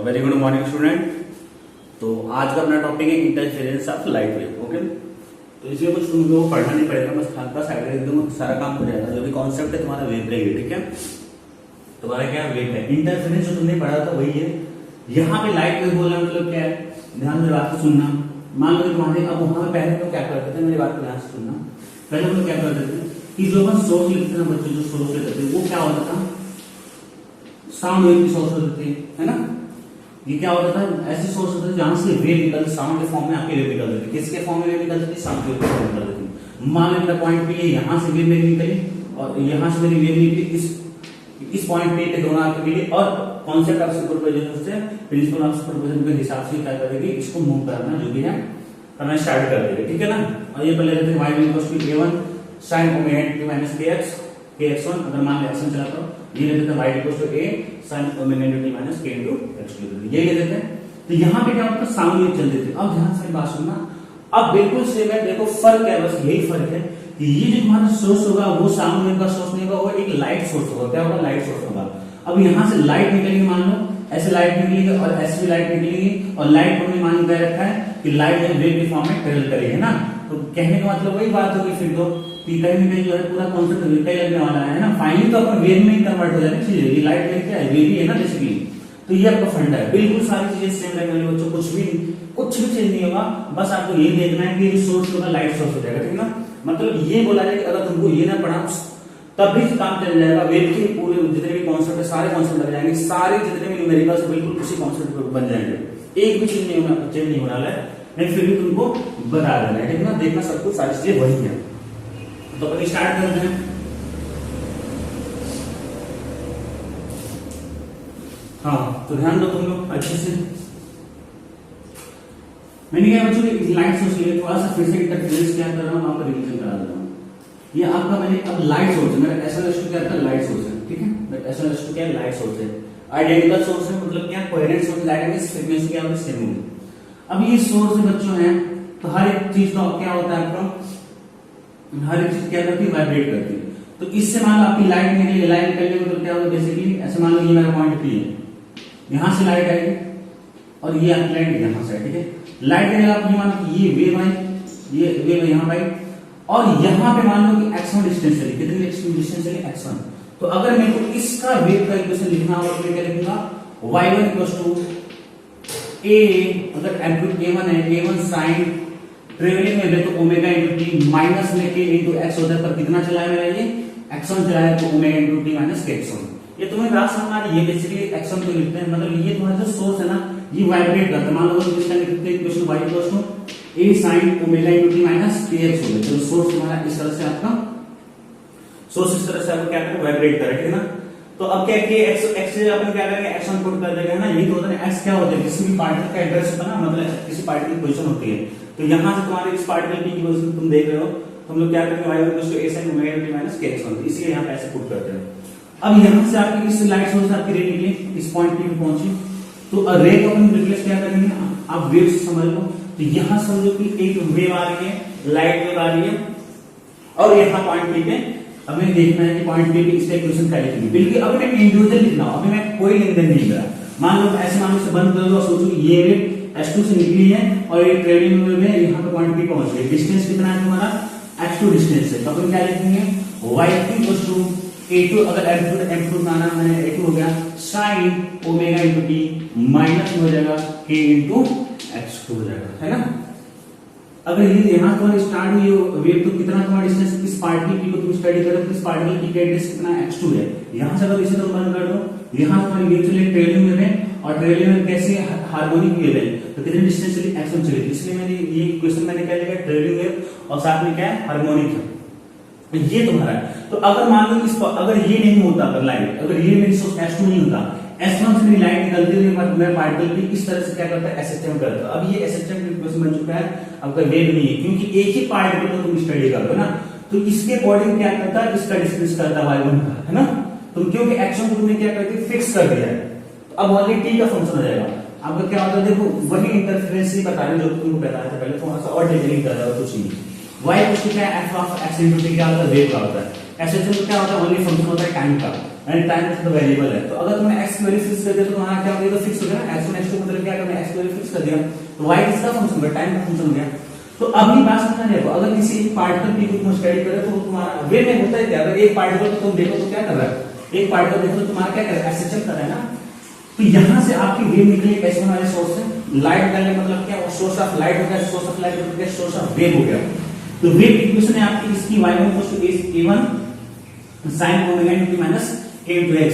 Very good morning student. तो आज का अपना टॉपिक है interference of light wave. Okay, तो इसमें कुछ तुम लोगों को पढ़ना नहीं पड़ेगा, बस हल्का साइड एकदम सारा काम हो जाएगा। जो भी कॉन्सेप्ट है तुम्हारा वेव रहेगी, ठीक है। तुम्हारा क्या वेव है, इंटरफेरेंस जो तुमने पढ़ा था वही है। यहाँ पे लाइट वेव बोलना मतलब क्या है, ध्यान से बात को सुनना। मान लो तुम्हारे अब वहां पे पहले तो क्या करते थे, मेरी बात को ध्यान से सुनना। पहले हम लोग क्या करते थे कि जो अपन सोर्स लेते थे ना बच्चे, जो सोर्स लेते थे वो क्या होता था, साउंड वेव की सोर्स होते थे, है ना। ये क्या होता था, ऐसे सोर्स होते थे जहां से वेव निकलते, साउंड के फॉर्म में आपके वेव निकलते थे। किसके फॉर्म में वेव निकलते थे, साउंड के फॉर्म में निकलते थे। मान लो मेरा पॉइंट पे यहाँ से वेव निकली और यहाँ से मेरी वेव निकली इस पॉइंट पे थे दोनों आपके मिले, और कॉन्सेप्ट ऑफ सुपरपोजिशन से प्रिंसिपल ऑफ सुपरपोजिशन के हिसाब से क्या करेंगे, इसको मूव करना जो भी है करना स्टार्ट कर देंगे, ठीक है ना। और ये पहले रहते हैं y equals to a1 sin omega t minus kx1। अगर मान लो एक्शन चला तो ये ले देते हैं y equals to a sin omega t minus k into x2, ये ले देते हैं। तो यहाँ पे क्या होता है, साउंड वेव चलते थे। अब ध्यान से बात सुनना, अब बिल्कुल सेम है। देखो फर्क है, बस यही फर्क है कि ये जो तुम्हारा सोर्स होगा वो साउंड वेव का सोर्स नहीं होगा, वो एक लाइट सोर्स होगा। क्या होगा, लाइट सोर्स होगा। अब यहाँ से लाइट निकलेगी, मान लो ऐसे लाइट निकलेगी और ऐसे भी लाइट निकलेगी, और लाइट हमने मान कर रखा है कि लाइट जब वेव के फॉर्म में ट्रेवल करेगी, है ना। तो कहने का मतलब वही बात होगी फिर तो कि कहीं ना कहीं जो है पूरा कॉन्सेप्ट कहीं लगने वाला है ना। फाइनली तो अपन वेव में ही कन्वर्ट हो जाने चीज, ये लाइट वेव क्या है, वेव ही है ना बेसिकली। तो ये आपका फंडा है, बिल्कुल सारी चीजें सेम रहने वाली बच्चों, कुछ भी चेंज नहीं होगा। बस आपको ये देखना है कि सोर्स होगा लाइट सोर्स हो जाएगा, ठीक है ना। मतलब ये बोला जाए कि अगर तुमको ये ना पढ़ा तब भी काम चल जाएगा। वेव के पूरे जितने भी कॉन्सेप्ट है सारे कॉन्सेप्ट लग जाएंगे, सारे जितने भी न्यूमेरिकल्स बिल्कुल उसी कॉन्सेप्ट पर बन जाएंगे। एक भी चीज नहीं होना, चेंज नहीं होना है, नहीं फिर भी तुमको बता देना है, ठीक है ना। देखना सब कुछ सारी चीजें वही है। तो अपन स्टार्ट करते हैं। हाँ, तो ध्यान दो तुम लोग अच्छे से। मैंने क्या बच्चों की लाइट सोर्स लिए थोड़ा सा फिर से इंटरफेरेंस क्या कर रहा हूँ, आपको रिवीजन करा दे रहा हूँ। ये आपका मैंने अब लाइट सोर्स है, मेरा SL2 क्या है, लाइट सोर्स है, ठीक है। मेरा SL2 क्या है, लाइट सोर्स है। आइडेंटिकल सोर्स है, मतलब क्या, कोहेरेंट सोर्स, लाइट में फ्रीक्वेंसी क्या होगी, सेम होगी। अब ये सोर्स बच्चों है, तो हर एक चीज का क्या होता है आपका, हर एक चीज क्या करती है, वाइब्रेट करती है। तो इससे मान लो आपकी लाइट निकली, लाइट निकलने मतलब क्या होगा बेसिकली, ऐसे मान लो ये मेरा पॉइंट P है, यहां से लाइट आएगी और ये आपकी लाइट यहां से है, ठीक है। लाइट निकला, आप ये मान लो ये वेव आई, ये वेव यहां आई, और यहां पे मान लो कि x1 डिस्टेंस चली, कितनी डिस्टेंस चली, x1। तो अगर मेरे को इसका वेव का इक्वेशन लिखना होगा तो मैं क्या लिखूंगा, y1 इक्वल्स टू a, अगर एम्पलीट्यूड a1 है, a1 sin ट्रेवलिंग में है तो ओमेगा इनटू t माइनस में k इनटू x होता है। पर कितना चला है मेरा, ये x1 चला है, तो omega into t minus k x1। ये तुम्हें बात समझ आ रही है, बेसिकली x1 को लिखते हैं, मतलब ये तुम्हारा जो सोर्स है ना ये वाइब्रेट करता है। मान लो इस टाइम लिखते हैं equation y equals to a sin omega into t minus kx हो गया। चलो सोर्स तुम्हारा इस तरह से, आपका सोर्स इस तरह से आपको क्या करें, वाइब्रेट करे, ठीक है ना। तो अब क्या x से अपन क्या करेंगे, x1 पुट कर देंगे, है ना। ये तो होता है x क्या होता है, किसी भी पार्टिकल का एड्रेस होता है ना, मतलब किसी पार्टिकल की पोजीशन होती है। तो यहां से तुम्हारे इस पार्टिकल की पोजीशन तुम देख रहे हो, तो हम लोग क्या करेंगे, y equals to a sin omega into t minus kx1, इसलिए यहां पे ऐसे पुट करते हैं। अब यहां से आपकी इस लाइट सोर्स आपकी रे निकली, इस पॉइंट पे पहुंची, तो रे को अपन रिप्लेस क्या करेंगे, आप वेव से समझ लो। तो यहां समझो कि एक वेव आ रही है, लाइट वेव आ रही है, और यहां पॉइंट पी पे हमें देखना है कि पॉइंट पी पे इसका इक्वेशन क्या लिखेंगे। बिल्कुल अभी मैं इंडिविजुअल लिख रहा हूं, अभी मैं कोई लेन देन नहीं कर रहा। मान लो ऐसे मान लो से बंद कर दो और सोचो ये वेव S2 से निकली है और ये ट्रेवलिंग वेव में यहां पे पॉइंट पी पहुंच गई। डिस्टेंस कितना है तुम्हारा, x2 डिस्टेंस है। तो अपन क्या लिखेंगे, y2 इक्वल्स टू a2, अगर एम्पलीट्यूड माना मैंने a2 हो गया, sin omega into t minus हो जाएगा k इनटू x2 हो जाएगा, है ना। अगर ये यहां तुम्हारी स्टार्ट हुई वेव, तो कितना तुम्हारा डिस्टेंस, इस पार्टिकल की को तुम स्टडी करो तो इस पार्टिकल की का डिस्टेंस कितना x2 है। यहां से अगर इसे तुम बंद कर दो, यहां तुम्हारी वेव चली ट्रेवलिंग वेव है, और ट्रेवलिंग वेव कैसी हार्मोनिक वेव है, तो कितनी डिस्टेंस चली, x1 चली। इसलिए मैंने ये क्वेश्चन मैंने क्या लिखा, ट्रेवलिंग वेव और साथ में क्या है, हार्मोनिक है। ये तुम्हारा है। तो अगर मान लो इस अगर ये नहीं होता, अगर लाइट, अगर ये मेरी सोर्स S2 नहीं होता, S1 से मेरी लाइट निकलती हुई मैं पार्टिकल भी इस तरह से क्या करता है, SHM करता है। अब ये SHM इक्वेशन बन चुका है, आपका वेव नहीं है, क्योंकि एक ही पार्टिकल को तुम स्टडी कर रहे हो ना। तो इसके अकॉर्डिंग क्या करता है, इसका डिस्टेंस करता है y1 का, है ना। तो क्योंकि x1 को तुमने क्या कर दिया, फिक्स कर दिया है, तो अब ओनली t का फंक्शन हो जाएगा। आपका क्या होता है, देखो वही इंटरफेरेंस ही बता रहे जो तुमको बताया था पहले, थोड़ा सा और डिटेलिंग कर रहा है, कुछ नहीं। y क्या है, f of x into t क्या होता है, वेव का होता है। SHM क्या होता है, ओनली फंक्शन होता है टाइम का, एंड टाइम तो वेरिएबल है। तो अगर तुमने x की वैल्यू फिक्स कर दिया तो वहां क्या हो गया, तो फिक्स हो गया ना, x1 x2 मतलब क्या करना है, x की वैल्यू फिक्स कर दिया तो y किसका फंक्शन है, टाइम का फंक्शन हो गया। तो अब ये बात समझना देखो, अगर किसी एक पार्टिकल p को तुम स्टडी करे तो तुम्हारा वे में होता है क्या, अगर एक पार्टिकल को तुम देखो तो क्या कर रहा है, एक पार्टिकल देखो तो तुम्हारा क्या कर रहा है, एसएचएम कर रहा है ना। तो यहां से आपकी वेव निकली S1 वाले सोर्स से, लाइट निकलने मतलब क्या, सोर्स ऑफ लाइट हो गया, सोर्स ऑफ लाइट हो गया, सोर्स ऑफ वेव हो गया। तो वेव इक्वेशन है आपकी इसकी y1 a1 sin omega t minus a into x।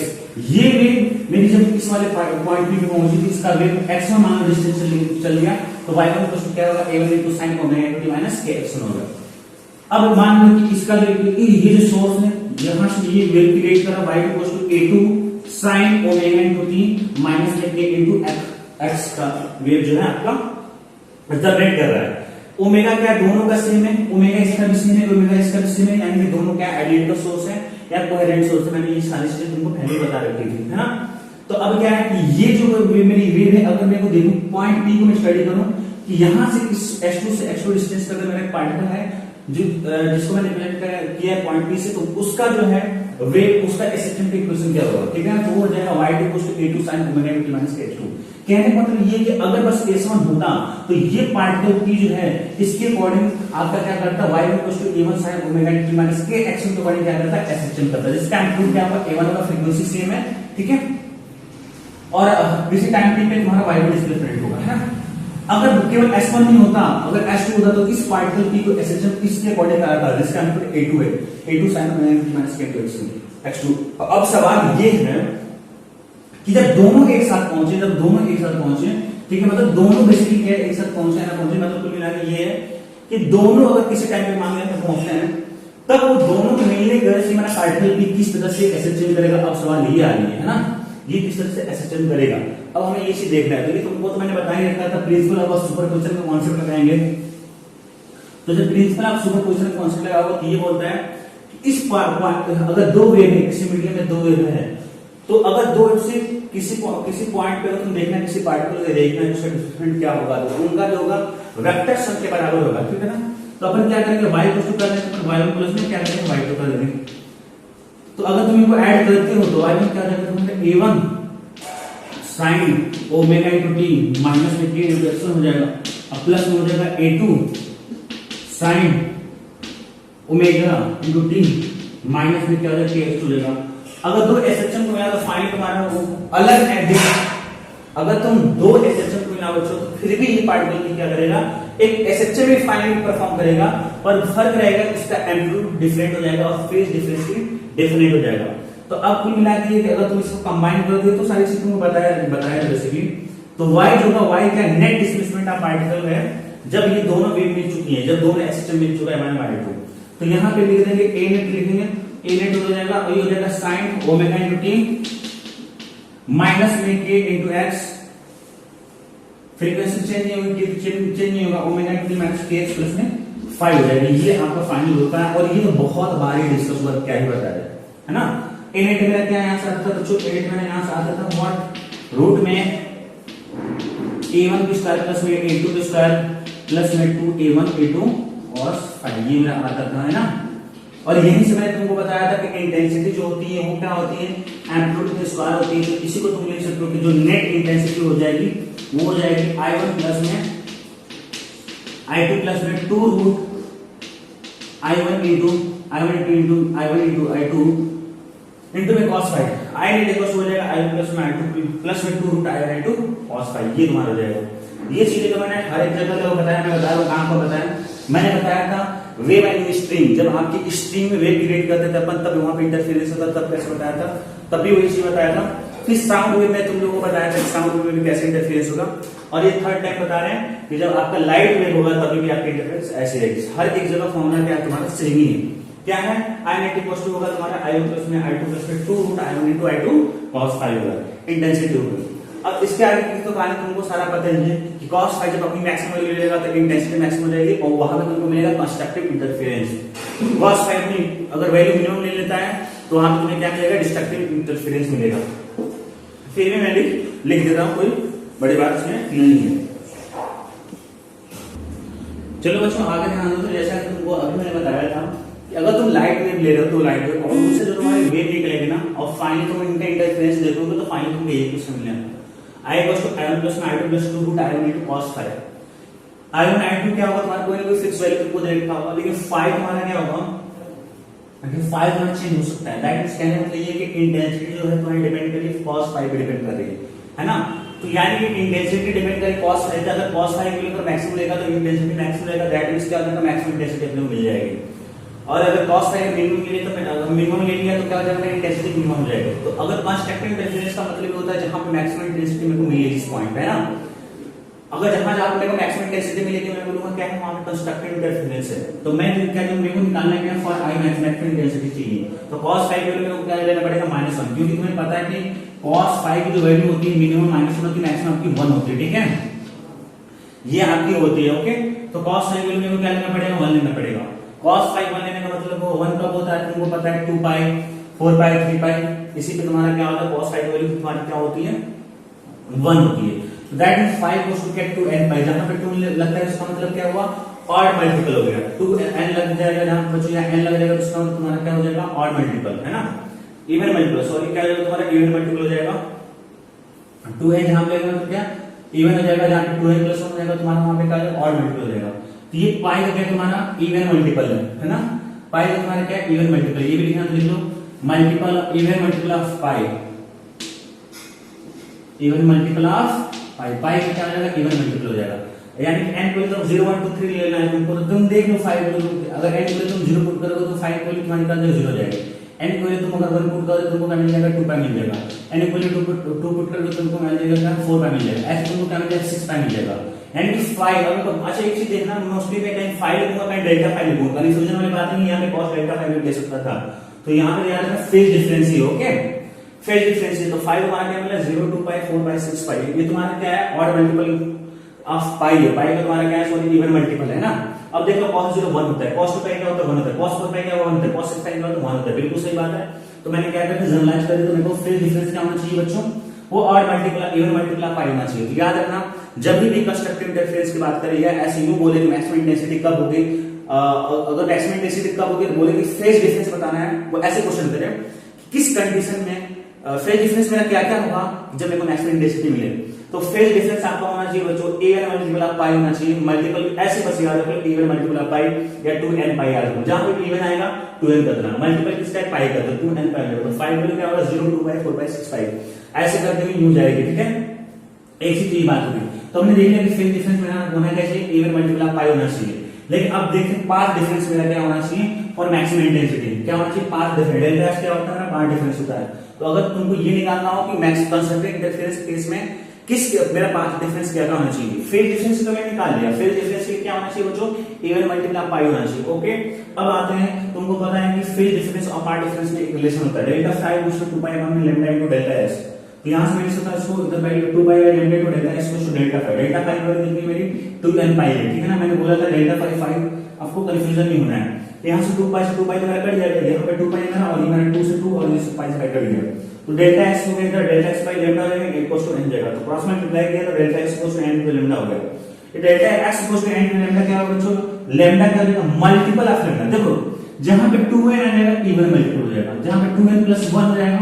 ये वेव मेरी जब इस वाले पॉइंट पे पहुंची थी, इसका वेव x1 मान लो डिस्टेंस चल गया, तो y1 क्या होगा, a1 into sin omega t minus kx1 होगा। अब मान लो कि इसका ये जो सोर्स है यहां से ये वेव क्रिएट कर रहा है, y a2 sin omega t minus a into x का वेव जो है आपका जनरेट कर रहा है। ओमेगा क्या दोनों का सेम है, ओमेगा इसका भी सेम है, ओमेगा इसका भी सेम है, यानी कि दोनों क्या आइडेंटिकल सोर्स है या कोहेरेंट सोर्स है। मैंने ये सारी चीजें तुमको पहले बता रखी थी, है ना। तो अब क्या है कि ये जो मेरी वेव है, अगर मैं को देखूं पॉइंट P को मैं स्टडी करूं कि यहां से इस S2 से x2 डिस्टेंस पर मेरा एक पार्टिकल है जिसको मैंने प्लेट किया है पॉइंट P से, तो उसका जो है वेव, उसका एसएचएम का इक्वेशन क्या होगा, ठीक है। तो वो हो जाएगा y2 a2 sin omega t minus k2। कहने का मतलब ये कि अगर बस S1 होता तो ये पार्टिकल P जो है इसके अकॉर्डिंग आपका क्या करता, y1 a1 sin omega t minus kx के अकॉर्डिंग क्या करता है, एसएचएम करता है, जिसका एम्पलीट्यूड क्या होगा, a1 का फ्रीक्वेंसी सेम है, ठीक है। और किसी टाइम t पे तुम्हारा y1 डिस्प्लेसमेंट होगा, है ना। अगर केवल S1 नहीं होता, अगर S2 होता तो इस पार्टिकल P को एसएचएम इसके अकॉर्डिंग आता है, जिसका एम्पलीट्यूड a2 है, a2 sin omega t minus k2x2। अब सवाल ये है कि जब दोनों एक साथ पहुंचे, ठीक है, मतलब दोनों बेसिकली क्या एक साथ पहुंचे ना पहुंचे, मतलब कुल मिला के ये है कि दोनों अगर किसी टाइम पे मान लें पहुंचते हैं, तब वो दोनों के मिलने की वजह से हमारा पार्टिकल भी किस तरह से एसएचएम करेगा। अब सवाल ये आ रही है ना, ये किस तरह से एसएचएम करेगा। अब हमें ये चीज देखना है, तो तुमको तो मैंने बता ही रखा था प्रिंसिपल ऑफ सुपरपोजिशन का कॉन्सेप्ट लगाएंगे। तो जब प्रिंसिपल ऑफ सुपरपोजिशन का कॉन्सेप्ट लगाओगे तो ये बोलता है कि इस अगर दो वेव है, किसी मीडियम में दो वेव है, तो अगर दो वेव से किसी पॉइंट पे तुम देखना, किसी पार्टिकल को देखना है उसका डिस्प्लेसमेंट क्या होगा, तो उनका जो होगा वेक्टर सम के बराबर होगा, ठीक है ना। तो अपन क्या करेंगे, y को कर देंगे, अपन y1 प्लस में क्या करेंगे, y2 कर देंगे। तो अगर तुम इनको ऐड करते हो तो y1 क्या जाएगा, तुम्हारा a1 sin omega t minus में k रिडक्शन हो जाएगा, अब प्लस में हो जाएगा a2 sin omega t minus में क्या हो जाएगा, kx हो जाएगा। अगर दो एसएचएम को मिला तो फाइनल तुम्हारा अलग है, अगर तुम दो एसएचएम को मिला बच्चों तो फिर भी ये पार्टिकल क्या करेगा, एक एसएचएम भी फाइनल परफॉर्म करेगा, पर फर्क रहेगा इसका एम्पलीट्यूड डिफरेंट हो जाएगा और फेज डिफरेंस भी डिफरेंट हो जाएगा। तो अब कुल मिला के अगर तुम इसको कंबाइन कर दो तो सारी चीजें तुमको बताया बेसिकली। तो y जो होगा, y क्या नेट डिस्प्लेसमेंट ऑफ पार्टिकल है जब ये दोनों वेव मिल चुकी है, जब दोनों एसएचएम मिल चुका है y2। तो यहाँ पे लिख देंगे a नेट, लिखेंगे a नेट हो जाएगा, और ये हो जाएगा sin ओमेगा t माइनस में k into x, frequency change नहीं होगा, omega t minus kx plus में 5 हो जाएगा। ये आपका फाइनल होता है, और ये तो बहुत बार ही डिस्कस हुआ, क्या ही बताया है ना। a नेट मेरा क्या यहाँ से आता था बच्चों, a नेट मेरा यहाँ से आता था व्हाट, रूट में a1 की स्क्वायर प्लस में a2 की स्क्वायर प्लस में 2a1 a2 और 5, ये मेरा आता था, है ना। और यहीं से मैंने तुमको बताया था कि इंटेंसिटी जो होती है वो क्या होती है, एम्पलीट्यूड की स्क्वायर होती है। तो इसी को तुम लिख सकते हो कि जो नेट इंटेंसिटी हो जाएगी वो हो जाएगी I1 प्लस में I2 प्लस में 2 root I1 into I2 into में cos 5, I नेट इक्वल हो जाएगा I1 प्लस में I2 प्लस में 2 रूट I2 cos 5, ये तुम्हारा हो जाएगा। ये चीजें तो मैंने हर एक जगह बताया, मैं बताया कहां को बताया, मैंने बताया था वेव एंड स्ट्रीम, जब आपकी स्ट्रीम में वेव क्रिएट करते थे अपन, तब वहां पे इंटरफेरेंस होता, तब कैसे बताया था, तब भी वही चीज बताया था। फिर साउंड वेव में तुम लोगों को बताया था साउंड वेव में कैसे इंटरफेरेंस होगा, और ये थर्ड टाइम बता रहे हैं कि जब आपका लाइट वेव होगा तभी भी आपका इंटरफेरेंस ऐसे रहेगी। हर एक जगह फॉर्मूला क्या तुम्हारा सेम ही है, क्या है, I नेट इक्वल होगा तुम्हारा I1 प्लस में I2 प्लस में 2 root I1 into I2 cos 5 होगा, इंटेंसिटी होगी। अब इसके आगे की तो कहानी तुमको सारा पता ही है कि cos 5 जब अपनी मैक्सिमम वैल्यू लेगा तो इंटेंसिटी मैक्सिमम हो जाएगी, और वहां पे तुमको मिलेगा कंस्ट्रक्टिव इंटरफेरेंस। cos 5 में अगर वैल्यू मिनिमम ले लेता है तो वहां पे तुम्हें क्या मिलेगा, डिस्ट्रक्टिव इंटरफेरेंस मिलेगा। फिर भी मैं लिख देता हूं, कोई बड़ी बात इसमें नहीं है। चलो बच्चों आगे ध्यान दो। तो जैसा कि तुमको अभी मैंने बताया था कि कि अगर तुम लाइट वेव ले रहे हो तो लाइट वेव और उससे जो तुम्हारी वेव निकलेगी ना और फाइनली तुम इनका इंटरफेरेंस देखोगे तो फाइनली तुमको ये क्वेश्चन मिलेगा I equals to i1 plus i2 plus 2 root i1 into cos phi। i1 i2 क्या होगा तुम्हारा कोई ना कोई फिक्स वैल्यू तुमको दे रखा होगा, लेकिन phi तुम्हारा क्या होगा, phi तुम्हारा चेंज हो सकता है। दैट मींस कहने मतलब ये कि इंटेंसिटी जो है तुम्हारी डिपेंड कर रही है cos phi पे डिपेंड कर रही है ना। तो यानी कि इंटेंसिटी डिपेंड करे cos phi पे, अगर cos phi के ऊपर मैक्सिमम लेगा तो इंटेंसिटी मैक्सिमम लेगा, दैट मींस क्या होगा मैक्सिमम इंटेंसिटी अपने को मिल जाएगी। और अगर cos phi मिनिमम ले लिया तो मिनिमम ले लिया तो क्या हो जाएगा इंटेंसिटी मिनिमम हो जाएगी। तो अगर कंस्ट्रक्टिव इंटरफेरेंस का मतलब होता है जहां पे मैक्सिमम इंटेंसिटी मेरे को मिलेगी इस पॉइंट पे है ना। अगर जहां जहां मेरे को मैक्सिमम इंटेंसिटी मिलेगी मैं बोलूंगा क्या है वहां पे कंस्ट्रक्टिव इंटरफेरेंस है। तो मैं क्या जो मेरे को निकालना है फॉर आई मैक्सिमम इंटेंसिटी चाहिए तो cos phi के लिए मेरे को क्या लेना पड़ेगा -1, क्योंकि तुम्हें पता है कि cos phi की जो वैल्यू होती है मिनिमम -1 होती है, मैक्सिमम आपकी 1 होती है, ठीक है ये आपकी होती है। ओके तो cos phi के लिए मेरे को क्या लेना पड़ेगा 1 लेना पड़ेगा। cos phi 1 लेने का मतलब वो 1 कब होता है तुमको पता है 2 पाई 4 पाई 3 पाई, इसी पे तुम्हारा क्या होता है cos phi की वैल्यू तुम्हारी क्या होती है 1 होती है। तो that means 5 goes to get to n पाई, जहां पे 2 लगता है इसका मतलब क्या हुआ ऑड मल्टीपल हो गया, 2 n लग जाएगा जहां पर या n लग जाएगा तो इसका मतलब तुम्हारा क्या हो जाएगा ऑड मल्टीपल है ना, इवन मल्टीपल सॉरी क्या हो जाएगा तुम्हारा इवन मल्टीपल हो जाएगा। 2n जहां पे मतलब क्या इवन हो जाएगा, जहां पे 2n प्लस 1 हो जाएगा तुम्हारा वहां पे क्या हो जाएगा ऑड मल्टीपल हो जाएगा। तो ये पाई का क्या तुम्हारा इवन मल्टीपल है ना, पाई का तुम्हारा क्या इवन मल्टीपल, ये भी लिखना तो लिख लो multiple even multiple of pi, even multiple of pi, pi का क्या हो जाएगा इवन मल्टीपल हो जाएगा। यानी कि n को तुम 0 1 2 3 लेना है तुमको, तो तुम देख लो 5 को अगर n को तुम 0 पुट करोगे तो 5 को तुम्हारे निकाल 0 हो जाएगा, n को तुम अगर 1 पुट करोगे तुमको क्या मिल जाएगा 2 पाई मिल जाएगा, n को 2 पुट करोगे तुमको मिल जाएगा 4 पाई मिल जाएगा, ऐसे तुमको क्या मिल जाएगा 6 पाई मिल जाएगा। यानी कि 5 अब अच्छा एक चीज देखना मोस्टली मैं कहीं 5 लिखूंगा कहीं डेल्टा 5 लिखूंगा, कंफ्यूजन वाली बात नहीं, यहां पे cos डेल्टा 5 भी ले सकता था। तो यहां पे याद रखना फेज डिफरेंस ही ओके फेज डिफरेंस है। तो 5 हमारा क्या मिला 0 2 पाई 4 पाई 6 पाई, ये तुम्हारा क्या है ऑड मल्टीपल ऑफ पाई है, पाई का तुम्हारा क्या है सॉरी इवन मल्टीपल है ना। अब देखो cos 0 1 होता है, cos 2 पाई क्या होता है 1 होता है, cos 4 पाई क्या 1 होता है, cos 6 पाई क्या होता है 1 होता है, बिल्कुल सही बात है। तो मैंने क्या किया जनरलाइज कर दिया, तो मेरे को फेज डिफरेंस क्या होना चाहिए बच्चों वो ऑड मल्टीपल इवन मल्टीपल पाई होना चाहिए। तो याद रखना जब भी कंस्ट्रक्टिव इंटरफेरेंस की बात करें या ऐसे यूं बोले मैक्सिमम इंटेंसिटी कब होगी, अगर मैक्सिमम इंटेंसिटी कब होगी बोले कि फेज डिफरेंस बताना है, वो ऐसे क्वेश्चन करें किस कंडीशन में फेज डिफरेंस मेरा क्या क्या होगा जब मेरे को मैक्सिमम इंटेंसिटी मिले। तो फेज डिफरेंस आपका होना चाहिए बच्चों a1 मल्टीपल ऑफ पाई होना चाहिए, मल्टीपल ऐसे बस याद रखो a1 मल्टीपल ऑफ पाई या 2n पाई याद रखो, जहां पे a1 आएगा 2n कर देना, मल्टीपल किसका है पाई कर दो 2n पाई कर दो, 5 वैल्यू क्या होगा 0 2 पाई 4 पाई 6 पाई ऐसे करते हुए यूं जाएगी, ठीक है एक ही चीज बात होगी। तो हमने देख लिया कि फेज डिफरेंस मेरा होना क्या चाहिए a1 मल्टीपल ऑफ पाई होना चाहिए, लेकिन अब देखते हैं पाथ डिफरेंस मेरा क्या होना चाहिए और मैक्सिमम इंटेंसिटी क्या होना चाहिए पाथ डिफरेंस, डेल्टा एस क्या होता है ना पाथ डिफरेंस होता है। तो अगर तुमको ये निकालना हो कि मैक्स कंस्ट्रक्टिव इंटरफेरेंस केस में किस मेरा पाथ डिफरेंस क्या होना चाहिए, फेज डिफरेंस तो मैंने निकाल लिया, फेज डिफरेंस क्या होना चाहिए बच्चों a1 मल्टीपल ऑफ पाई होना चाहिए। ओके अब आते हैं तुमको पता है कि फेज डिफरेंस और पाथ डिफरेंस में एक रिलेशन होता है delta phi equals to 2 pi upon lambda into delta S. तो यहां से मैंने सोचा इसको इधर by 2 pi by lambda into delta S equals to delta phi, delta phi की वैल्यू कितनी मेरी 2n पाई है, ठीक है ना। मैंने बोला था डेल्टा फाई 5 आपको कंफ्यूजन नहीं होना है, यहां से 2 पाई तो मेरा कट जाएगा, यहां पे 2 पाई मेरा और यहां 2 से 2 और इस पाई से पाई कट गया, तो डेल्टा x हो गया डेल्टा x बाय लैम्डा हो जाएगा इक्वल्स टू n जाएगा, तो क्रॉस मल्टीप्लाई किया तो delta x equals to n to lambda हो गया। ये delta x equals to n to lambda क्या होगा बच्चों लैम्डा क्या होगा मल्टीपल ऑफ लैम्डा। देखो जहां पे 2n आएगा इवन मल्टीपल हो जाएगा, जहां पे 2n प्लस 1 हो जाएगा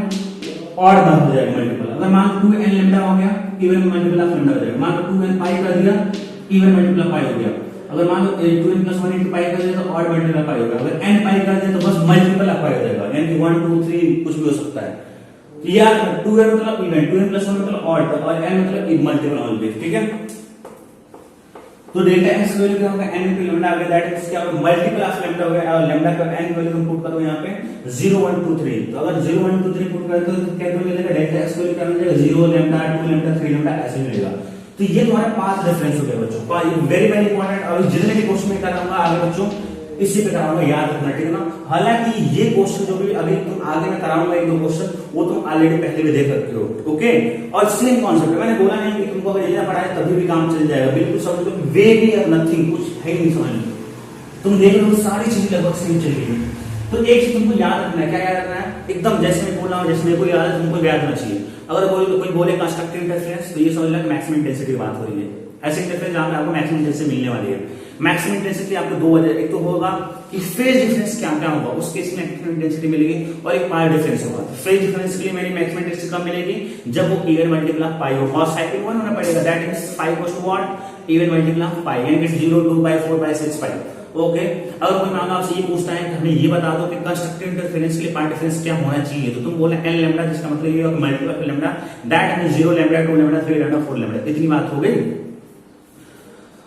ऑड वन हो जाएगा मल्टीपल। अगर मान लो 2n लैम्डा हो गया इवन मल्टीपल ऑफ लैम्डा हो जाएगा, मान लो 2n पाई कर दिया इवन मल्टीपल ऑफ पाई हो गया, अगर मान लो 2n प्लस 1 पाई कर दिया तो ऑड मल्टीपल ऑफ पाई हो गया, अगर n पाई कर दिया तो बस मल्टीपल ऑफ पाई हो जाएगा, यानी कि 1 2 3 कुछ भी हो सकता है। तो यार 2n मतलब इवन 2n प्लस 1 मतलब ऑड और n मतलब मल्टीपल ऑलवेज, ठीक है। तो डेल्टा x वैल्यू क्या होगा n into लैम्डा आ गया, दैट इज क्या होगा मल्टीपल ऑफ लैम्डा हो गया और लैम्डा का n वैल्यू तुम पुट करो यहां पे 0 1 2 3, तो अगर 0 1 2 3 पुट करें तो क्या मिलेगा डेल्टा x वैल्यू क्या मिलेगा 0 लैम्डा 2 लैम्डा 3 लैम्डा ऐसे मिलेगा। तो ये तुम्हारा पाथ रेफरेंस हो गया बच्चों, ये वेरी वेरी इंपॉर्टेंट, और जितने भी क्वेश्चन में कराऊंगा आगे बच्चों इसी पे कराऊंगा, याद रखना, ठीक है ना। हालांकि ये क्वेश्चन जो भी अभी तुम आगे मैं कराऊंगा एक दो क्वेश्चन वो तुम ऑलरेडी पहले भी देख सकते हो, ओके। और सेम कॉन्सेप्ट मैंने बोला नहीं कि तुमको अगर इतना पढ़ा है तभी भी काम चल जाएगा, बिल्कुल समझ लो वे भी और नथिंग कुछ है ही नहीं समझ लो, तुम देख लो सारी चीजें लगभग सेम चल रही है। तो एक चीज तुमको याद रखना है, क्या याद रखना है एकदम जैसे मैं बोल रहा हूँ जैसे मेरे को याद है तुमको याद रखना चाहिए। अगर कोई बोले कंस्ट्रक्टिव इंटरफेरेंस तो ये समझ लो मैक्सिमम इंटेंसिटी की बात हो रही है, ऐसे इंटरफेरेंस जहां पे आपको मैक्सिमम इंटेंसिटी मिलने वाली है। मैक्सिमम इंटेंसिटी आपको दो वजह, एक तो होगा कि फेज डिफरेंस क्या क्या होगा, उस केस में मैक्सिमम इंटेंसिटी मिलेगी, और एक पावर डिफरेंस होगा। तो फेज डिफरेंस के लिए मेरी मैक्सिमम इंटेंसिटी कब मिलेगी, जब वो इवन मल्टीपल ऑफ पाई हो, और साइकिल 1 होना पड़ेगा, that means 5 equals to what, even multiple of pi, यानी कि 0 2 पाई 4 पाई 6 पाई। ओके, अगर कोई मान लो आपसे ये पूछता है कि हमें ये बता दो कि कंस्ट्रक्टिव इंटरफेरेंस के लिए पार्ट डिफरेंस क्या होना चाहिए, तो तुम बोले n लैम्डा, जिसका मतलब ये है multiple of lambda, that means 0 lambda 2 lambda 3 lambda 4 lambda. इतनी बात हो गई।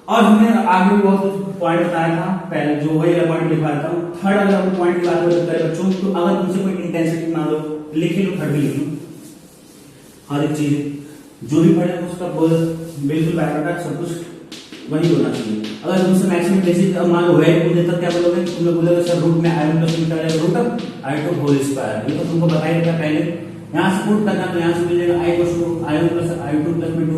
और हमने आगे भी बहुत पॉइंट बताया था, पहले जो वही वाला पॉइंट लिखा था, थर्ड वाला पॉइंट की बात करते हैं बच्चों। तो अगर तुमसे कोई इंटेंसिटी मान लो, लिख लो, थर्ड भी लिख लो, हर एक चीज जो भी पढ़े उसका बिल्कुल बायोडाटा सब कुछ वही होना चाहिए। अगर तुमसे मैक्सिमम इंटेंसिटी मान लो वैल्यू पूछ देता, क्या बोलोगे, तुम लोग बोलोगे सर रूट में i1 प्लस में क्या जाएगा, रूट i2 होल स्क्वायर। ये तो तुमको बता ही था पहले, यहां से पुट करना, तो यहां से मिल जाएगा i i1 plus i2 plus में 2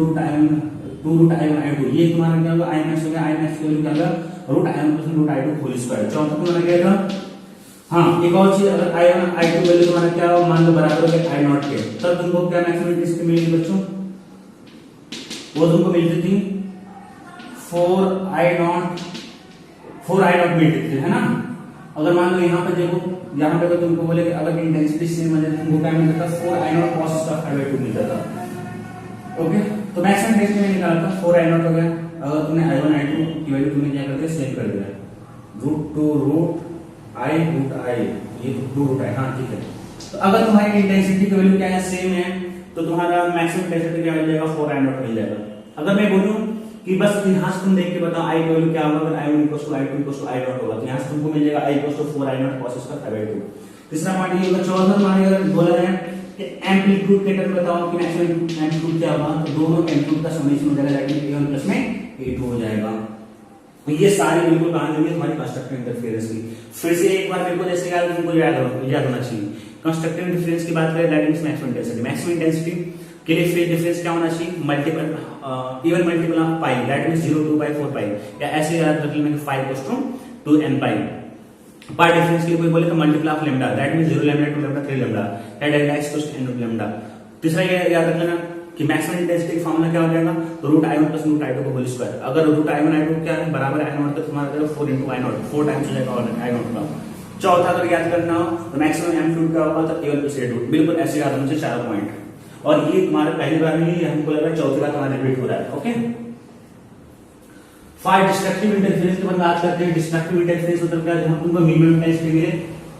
रूट i1 i2, ये तुम्हारा क्या होगा, i max हो गया, i max की वैल्यू क्या होगा, root i1 plus root i2 whole square. चौथा तुम्हारा क्या होगा, हाँ एक और चीज, अगर i1 i2 वैल्यू तुम्हारा क्या हो, मान लो बराबर हो गया i0 के, तब तुमको क्या मैक्सिमम इंटेंसिटी मिलेगी बच्चों, वो तुमको मिलती थी 4i0 मिलती थी, है ना। अगर मान लो यहाँ पे देखो, यहाँ पे तो तुमको बोले कि अगर इंटेंसिटी सेम हो जाए, तुमको क्या मिलता था, 4i0 cos स्क्वायर 5/2 मिलता था। ओके, तो मैक्सिमम इंटेंसिटी में निकाला था 4i0 हो गया। अगर तुमने i1 i2 की वैल्यू तुमने क्या कर दिया, सेम कर दिया, रूट i, ये तो 2 रूट i, हाँ ठीक है। तो अगर तुम्हारी इंटेंसिटी की वैल्यू क्या है, सेम है, तो तुम्हारा मैक्सिमम इंटेंसिटी क्या मिल जाएगा, 4i0 मिल जाएगा। अगर मैं बोलूं कि बस यहां से तुम देख के बताओ i की वैल्यू क्या होगा, अगर i1 = i2 = i0 होगा, तो यहां से तुमको मिल जाएगा i = 4i0 cos स्क्वायर 5/2। तीसरा पॉइंट ये होगा। चौथा मान अगर बोला जाए कि एम्पलीट्यूड के टर्म बताओ कि मैक्सिमम एम्पलीट्यूड क्या होगा, तो दोनों एम्पलीट्यूड का समेशन हो जाएगा, दैट मींस a1 प्लस में a2 हो जाएगा। तो ये सारी बिल्कुल कहानी होगी तुम्हारी कंस्ट्रक्टिव इंटरफेरेंस की। फिर से एक बार बिल्कुल जैसे याद तुमको याद होना चाहिए, कंस्ट्रक्टिव इंटरफेरेंस की बात करें, that means maximum intensity. Maximum intensity के लिए फेज डिफरेंस क्या होना चाहिए, multiple even multiple of pi, that means 0 2 पाई 4 पाई, या ऐसे याद रख लेना कि 5 = 2n पाई। पाई डिफरेंस के लिए कोई बोले तो multiple of lambda, that means 0 lambda 2 lambda 3 lambda, या डेल्टा x = n लैम्डा। तीसरा ये याद रख लेना कि मैक्सिमम इंटेंसिटी का फार्मूला क्या हो जाएगा, तो root i1 plus root i2 का होल स्क्वायर। अगर रूट i1 i2 क्या है, बराबर i0, तो तुम्हारा जाएगा 4 × i0, 4 टाइम्स हो जाएगा i0 का। चौथा अगर याद करना हो तो मैक्सिमम एम्पलीट्यूड क्या होगा, तो a1 + a2, बिल्कुल ऐसे याद होना चाहिए चारों पॉइंट। और ये तुम्हारे पहली बार में ही हमको लग रहा है, चौथी बार तुम्हारा रिपीट हो रहा है। ओके, फाइव डिस्ट्रक्टिव इंटरफेरेंस की बात करते हैं। डिस्ट्रक्टिव इंटरफेरेंस मतलब क्या है, जहां तुमको मिनिमम इंटेंसिटी मिले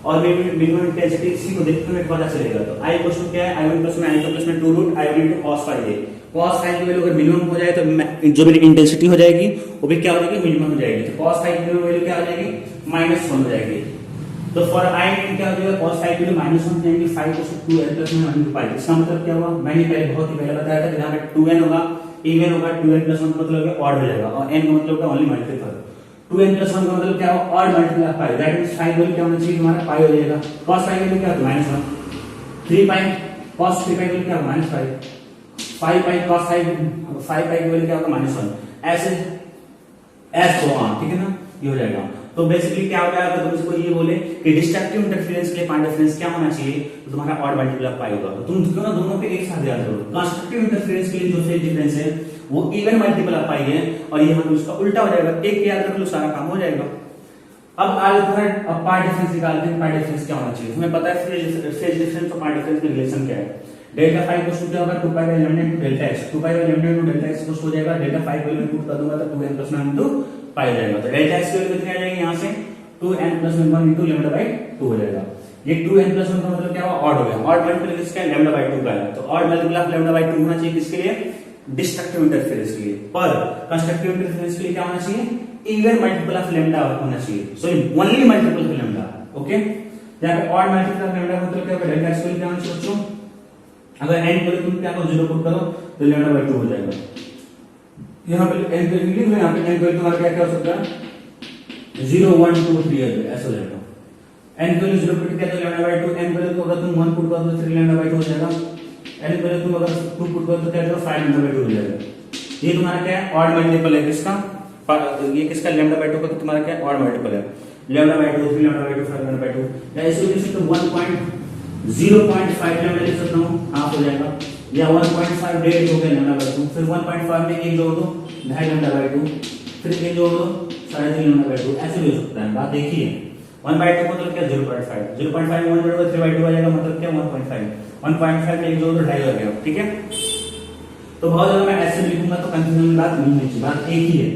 और मिनिमम इंटेंसिटी इसी को देखते हुए पता चलेगा। तो i = क्या है, i1 प्लस में i2 प्लस में 2 रूट i1 × cos ∅ है। cos ∅ की वैल्यू अगर मिनिमम हो जाए तो जो मेरी इंटेंसिटी हो जाएगी वो भी क्या हो जाएगी, मिनिमम हो जाएगी। तो cos ∅ की वैल्यू क्या हो जाएगी, -1 हो जाएगी। तो फॉर i क्या हो जाएगा, cos ∅ की वैल्यू -1 यानी 5 = 2n प्लस में 1 × पाई। इसका मतलब क्या हुआ, मैंने पहले बहुत ही पहले बताया था कि यहां पे 2n होगा, इवन होगा, 2n + 1 का मतलब ऑड हो जाएगा, और n का मतलब क्या, ओनली मल्टीपल। 2n + 1 का मतलब क्या हो, odd multiple of pi, that means 5 value क्या होना चाहिए, हमारा पाई हो जाएगा। cos ∅ की वैल्यू क्या होगा, -1, 3 पाई cos 3 पाई की वैल्यू क्या होगा, -5, 5 पाई cos 5 पाई की वैल्यू क्या होगा, -1, ऐसे सो ऑन, ठीक है ना, ये हो जाएगा। तो बेसिकली क्या होगा, अगर तुमसे कोई ये बोले कि डिस्ट्रक्टिव इंटरफेरेंस के लिए पार्ट डिफरेंस क्या होना चाहिए, तो तुम्हारा ऑड मल्टीपल ऑफ पाई होगा। तो तुम क्यों ना दोनों पे एक साथ याद करो। कंस्ट्रक्टिव इंटरफेरेंस के लिए जो फेज डिफरेंस है वो इवन मल्टीपल ऑफ पाई है, और यहाँ पे उसका उल्टा हो जाएगा, एक याद रख लो, सारा काम हो जाएगा। अब आज तुम्हारा पार्ट डिफरेंस निकालते हैं। पार्ट डिफरेंस क्या होना चाहिए, तुम्हें पता है फेज डिफरेंस और पार्ट डिफरेंस का रिलेशन क्या है। डेल्टा फाई को क्या होगा, 2π/λ डेल्टा x, 2π/λ डेल्टा x को हो जाएगा, डेल्टा फाई को इनपुट कर दूंगा तो 2n + 1 पाई जाएगा। तो डेल्टा x की वैल्यू कितनी आ जाएगी, यहां से 2n + 1 × λ/2 हो जाएगा। ये 2n + 1 का मतलब क्या हुआ, ऑड हो गया। ऑड मल्टीपल किसका है, λ/2 का है। तो ऑड मल्टीपल ऑफ λ/2 होना चाहिए किसके लिए, डिस्ट्रक्टिव इंटरफेरेंस के लिए। पर कंस्ट्रक्टिव इंटरफेरेंस के लिए क्या होना चाहिए, इवन मल्टीपल ऑफ लैम्डा होना चाहिए, sorry only multiple of lambda. Okay, यहां पे ऑड मल्टीपल ऑफ लैम्डा मतलब क्या होगा, डेल्टा x की वैल्यू क्या होना चाहिए बच्चों, अगर n को तुम क्या करो 0 पुट करो तो λ/2 हो जाएगा। यहां पे n को लिख लो, यहां पे n को तुम्हारा क्या हो सकता है, 0 1 2 3 ऐसा हो जाएगा। n को 0 पुट किया तो λ/2, n को अगर तुम 1 पुट करो तो 3 λ/2 हो जाएगा, n को तुम अगर 2 पुट करो तो क्या होगा, 5 λ/2 हो जाएगा। ये तुम्हारा क्या है, ऑड मल्टीपल है किसका, ये किसका, λ/2 का, तो तुम्हारा क्या है, ऑड मल्टीपल है। λ/2 3 λ/2 5 λ/2, या इसी वजह से तो 0.5 लैम्डा लिख सकता हूं, हाफ हो जाएगा, या 1.5 डेढ़ हो गया λ/2, फिर 1.5 में 1 जोड़ दो 2.5 λ/2, फिर ये जोड़ दो 3.5 लेमडा बाई 2, ऐसे भी हो सकता है। बात देखिए 1/2 मतलब क्या 0.5, 0.5 में 1 जोड़ोगे 3/2 आ जाएगा, मतलब क्या 1.5, 1.5 में एक जोड़ दो 2.5 हो गया, ठीक है। तो बहुत ज्यादा मैं ऐसे लिखूंगा तो कंफ्यूजन की बात नहीं होगी, बात एक ही है।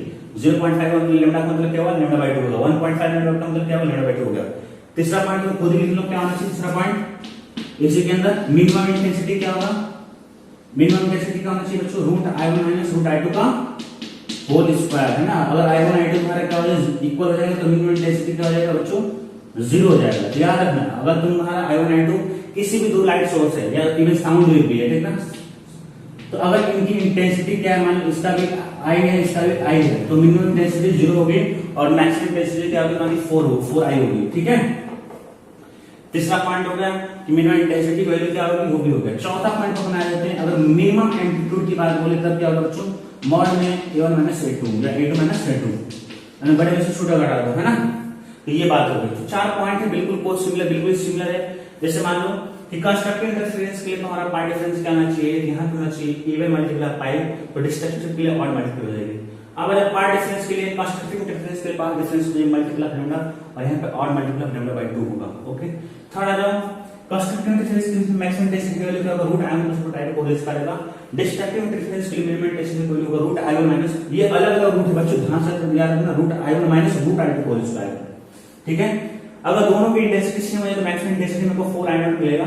0.5 लेमडा का मतलब क्या हुआ, लेमडा बाई 2 होगा, 1.5 लेमडा का मतलब क्या हुआ, लेमडा बाई 2 हो गया। तीसरा पॉइंट तो खुद ही लिख लो क्या होना चाहिए, तीसरा पॉइंट इसी के अंदर मिनिमम इंटेंसिटी क्या होगा, मिनिमम इंटेंसिटी क्या होना चाहिए बच्चों, root i1 minus root i2 का होल स्क्वायर, है ना। अगर i1 i2 तुम्हारा क्या हो जाएगा, इक्वल हो जाएगा तो मिनिमम इंटेंसिटी क्या हो जाएगा बच्चों, 0 हो जाएगा। याद रखना अगर तुम्हारा i1 i2 किसी भी दो लाइट सोर्स है या इवन साउंड वेव भी है, ठीक ना, तो अगर इनकी इंटेंसिटी क्या है, मान लो इसका भी I है इसका भी I है, तो मिनिमम इंटेंसिटी 0 होगी और मैक्सिमम इंटेंसिटी क्या होगी, तुम्हारी 4I होगी, ठीक है। तीसरा पॉइंट हो गया कि मिनिमम इंटेंसिटी वैल्यू क्या होगी, वो भी हो गया। चौथा पॉइंट को बनाए जाते हैं, अगर मिनिमम एम्पलीट्यूड की बात बोले तब क्या होगा बच्चों, मॉड में a1 माइनस a2 या a2 माइनस a2, यानी बड़े में से छोटा घटा दो, है ना। तो ये बात हो गई। तो 4 पॉइंट है, बिल्कुल बिल्कुल सिमिलर है। जैसे मान लो कि कंस्ट्रक्टिव इंटरफेरेंस के लिए हमारा पाई डिफरेंस क्या आना चाहिए, यहाँ पे होना चाहिए इवन मल्टीप्लाई पाई, तो डिस्ट्रक्टिव के लिए ऑड मल्टीप्लाई हो जाएगी। अब अगर पाई डिफरेंस के लिए कंस्ट्रक्टिव इंटरफेरेंस के लिए पाई डिफरेंस हो जाएगी मल्टीप्लाई लैम्डा और यहाँ पे ऑड मल्टीप्लाई लैम्डा बाय 2 होगा, ओके। थर्ड आ जाओ, कंस्ट्रक्टिव इंटरफेरेंस के लिए मैक्सिमम इंटेंसिटी की वैल्यू क्या होगा, root i1 plus root i2 को रेज करेगा। डिस्ट्रक्टिव इंटरफेरेंस के लिए मिनिमम इंटेंसिटी की वैल्यू होगा रूट i1 माइनस, ये अलग-अलग रूट है बच्चों, ध्यान से याद रखना, root i1 minus root i2 को रेज करेगा, ठीक है। अगर दोनों की इंटेंसिटी सेम हो जाए तो मैक्सिमम इंटेंसिटी मेरे को 4i0 मिलेगा।